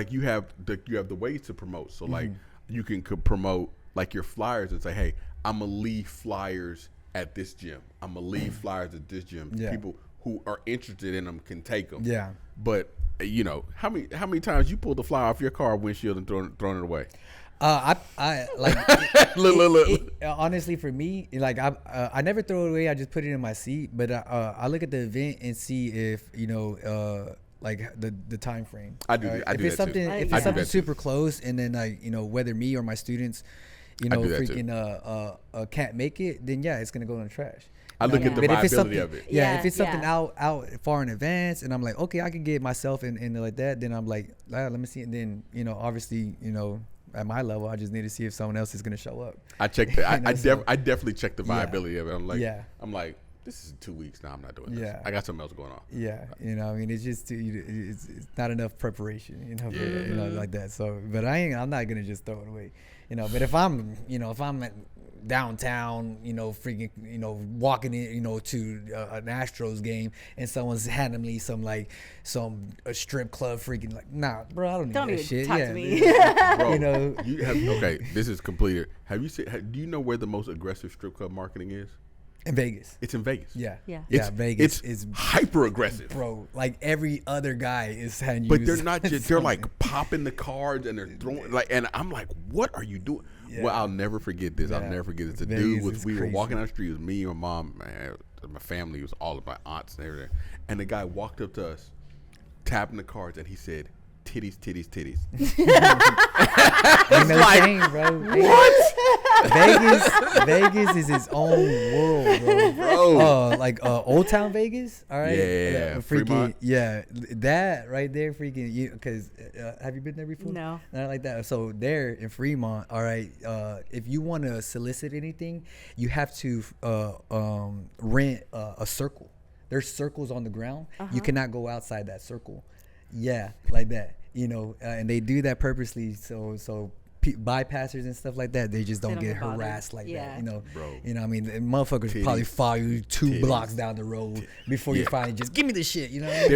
you have the ways to promote. So like you can promote like your flyers and say, hey, I'm gonna leave flyers at this gym. I'm gonna leave flyers at this gym. Yeah. People who are interested in them can take them. Yeah. But you know how many times you pulled the flyer off your car windshield and thrown it away? I like Look. honestly for me, like I never throw it away. I just put it in my seat. But I look at the event and see if you know like the time frame. I do. I If do it's that too. something I if do it's that something too. super close, and then like you know whether me or my students, you I know do that too. freaking can't make it, then yeah, it's gonna go in the trash. I look at the But if it's viability something, of it. yeah, if it's something Yeah. out far in advance, and I'm like, okay, I can get myself in like that, then I'm like, let me see, and then you know, obviously, you know, at my level, I just need to see if someone else is gonna show up. I checked. I know, I definitely checked the Yeah. viability of it. Yeah. I'm like, this is 2 weeks now. I'm not doing this. Yeah. I got something else going on. Yeah, you know, I mean, it's just it's not enough preparation, you know, for, Yeah. you know, like that. So, but I'm not gonna just throw it away, you know. But if I'm at downtown, you know, freaking, you know, walking in, you know, to an Astros game, and someone's handing me a strip club, freaking like, nah, bro, I don't need Don't that even shit. talk yeah, to me. Bro, You know. you have okay. This is completed. Have you seen? Do you know where the most aggressive strip club marketing is? in Vegas. It's in Vegas. Yeah, Yeah. yeah, Vegas It's is, hyper aggressive. bro. Like every other guy is handing you. But they're not just. They're something. like popping the cards and they're throwing like. And I'm like, what are you doing? Yeah. Well, I'll never forget this. I'll Yeah. never forget this. The Vegas dude was. is We were crazy. walking down the street. It was me and my mom, man, my family. It was all of my aunts and everything. And the guy walked up to us, tapping the cards, and he said, "Titties, titties, titties." Ain't no shame, bro. Vegas is its own world, bro. Like Old Town Vegas, all right. Yeah, freaking Fremont. yeah. That right there, freaking you. Because have you been there before? No. Not like that. So there in Fremont, all right. If you want to solicit anything, you have to rent a circle. There's circles on the ground. You cannot go outside that circle. Yeah, like that. You know, and they do that purposely so bypassers and stuff like that, they just don't don't get get bothered. harassed like Yeah. that. You know, Bro. You know, what I mean, the motherfuckers probably follow you two Titties. blocks down the road before you Yeah. finally just give me the shit. You know, what I mean?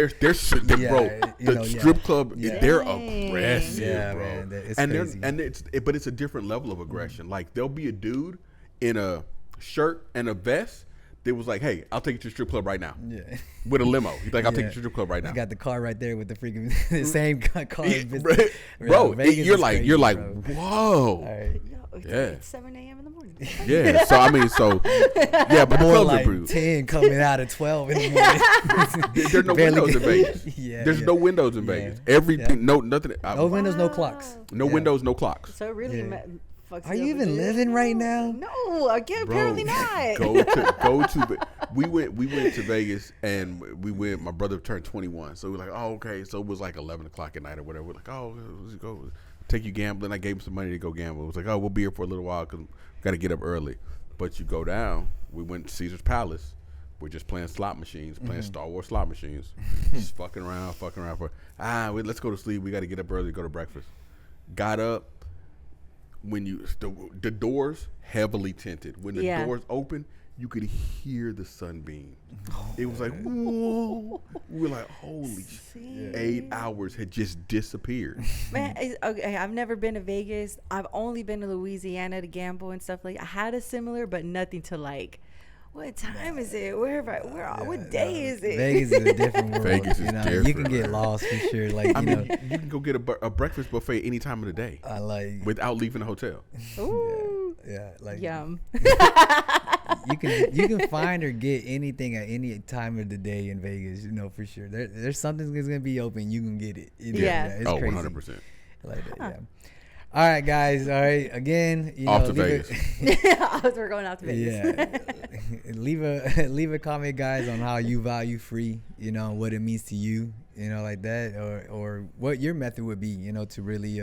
Bro, you the know, yeah. strip club, Yeah. they're Dang. aggressive, Yeah, bro. man, it's and crazy. but it's a different level of aggression. Like there'll be a dude in a shirt and a vest that was like, "Hey, I'll take you to the strip club right now." Yeah. With a limo, he's like, "I'll take you Yeah. to the strip club right now." I got the car right there with the freaking the same car. Yeah, business. bro, Vegas you're is like, crazy, bro. whoa, All right. Yo, Yeah. It's 7 a.m. in the morning. yeah. So I mean, yeah, but the More clubs like are brutal. 10 coming out of 12 in the morning. There's no Barely windows in good. Vegas. Yeah, There's yeah. no windows in Yeah. Vegas. Everything, nothing. No windows, no clocks. No Yeah. windows, no clocks. So it really Yeah. fucks Are you you up even a bit. living right now? No, again, apparently not. Go to. We went to Vegas and we went. My brother turned 21, so we're like, oh okay. So it was like 11 o'clock at night or whatever. We're like, oh, let's go take you gambling. I gave him some money to go gamble. It was like, oh, we'll be here for a little while because we got to get up early. But you go down. We went to Caesar's Palace. We're just playing slot machines, playing Star Wars slot machines, just fucking around for let's go to sleep. We got to get up early to go to breakfast. Got up. When the doors heavily tinted. When the Yeah. doors open, you could hear the sunbeam. It was like, whoa. We were like, holy shit. 8 hours had just disappeared. Man, okay, I've never been to Vegas. I've only been to Louisiana to gamble and stuff like. I had a similar, but nothing to like. What time is it? What day is it? Vegas is a different world. Vegas is different. You can get lost for sure. Like I mean, you can go get a breakfast buffet any time of the day. I like without leaving the hotel. Ooh. Yeah, like Yum. you can find or get anything at any time of the day in Vegas, for sure. There's something that's gonna be open. You can get it. Yeah. It's crazy. 100%. Like that. Yeah. All right, guys. All right. Again, Off to Vegas. We're going out to Vegas. Yeah. leave a comment, guys, on how you value free. What it means to you. Like that, or what your method would be. To really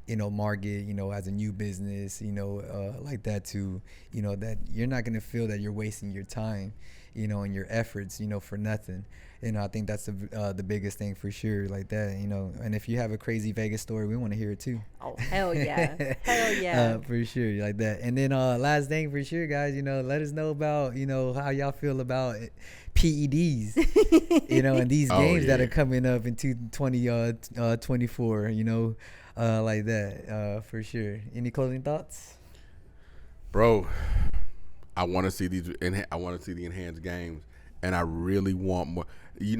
market, as a new business, like that to, that you're not going to feel that you're wasting your time, and your efforts, for nothing. I think that's the biggest thing for sure, like that, and if you have a crazy Vegas story, we want to hear it too. Oh, hell yeah. Hell yeah. For sure, like that. And then last thing for sure, guys, let us know about, how y'all feel about PEDs, and these games that are coming up in 2024, like that, for sure. Any closing thoughts? Bro, I want to see I want to see the enhanced games, and I really want more. We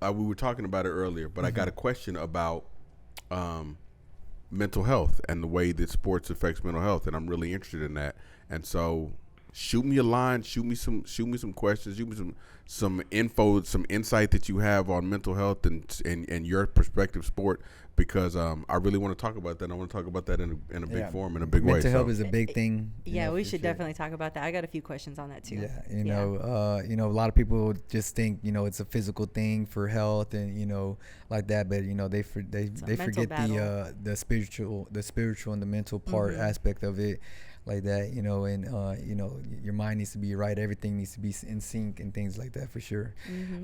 were talking about it earlier, but I got a question about mental health and the way that sports affects mental health, and I'm really interested in that. And so, shoot me a line, shoot me some questions, shoot me some info, some insight that you have on mental health and your perspective sport, because I really want to talk about that. I want to talk about that in a big form, in a big way. Mental health is a big thing. Yeah, we should definitely talk about that. I got a few questions on that too. Yeah, a lot of people just think it's a physical thing for health and like that, but they forget the spiritual and the mental part aspect of it. Like that, and your mind needs to be right. Everything needs to be in sync and things like that for sure.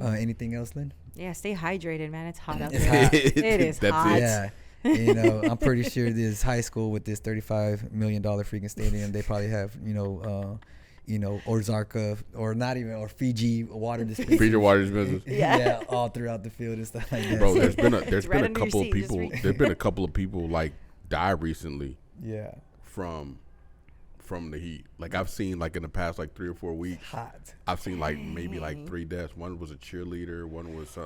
Anything else, Lynn? Yeah, stay hydrated, man. It's hot out It's there. hot. It is hot. Yeah. I'm pretty sure this high school with this $35 million freaking stadium, they probably have, Ozarka or not even, or Fiji water dispensers. Fiji water dispensers. Yeah. All throughout the field and stuff like that. Bro, there's been a couple of seat, people. There's been a couple of people like die recently. Yeah. From the heat. Like I've seen like in the past like 3 or 4 weeks. Hot. I've seen like maybe like 3 deaths. One was a cheerleader. One was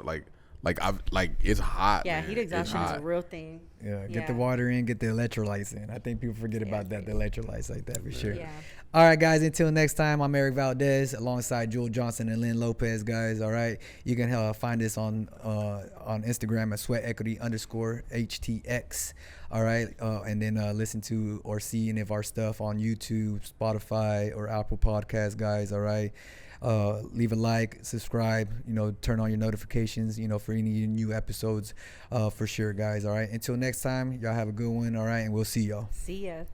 it's hot. Yeah, man. heat exhaustion is a real thing. Yeah, get the water in, get the electrolytes in. I think people forget about that, the electrolytes like that for sure. Yeah. All right, guys, until next time, I'm Eric Valdez alongside Jules Johnson and Lynn Lopez, guys. All right. You can find us on Instagram at SweatEquityHTX. All right. And then listen to or see any of our stuff on YouTube, Spotify, or Apple Podcasts, guys. All right. Leave a like, subscribe, turn on your notifications, for any new episodes, for sure, guys. All right. Until next time, y'all have a good one. All right. And we'll see y'all. See ya.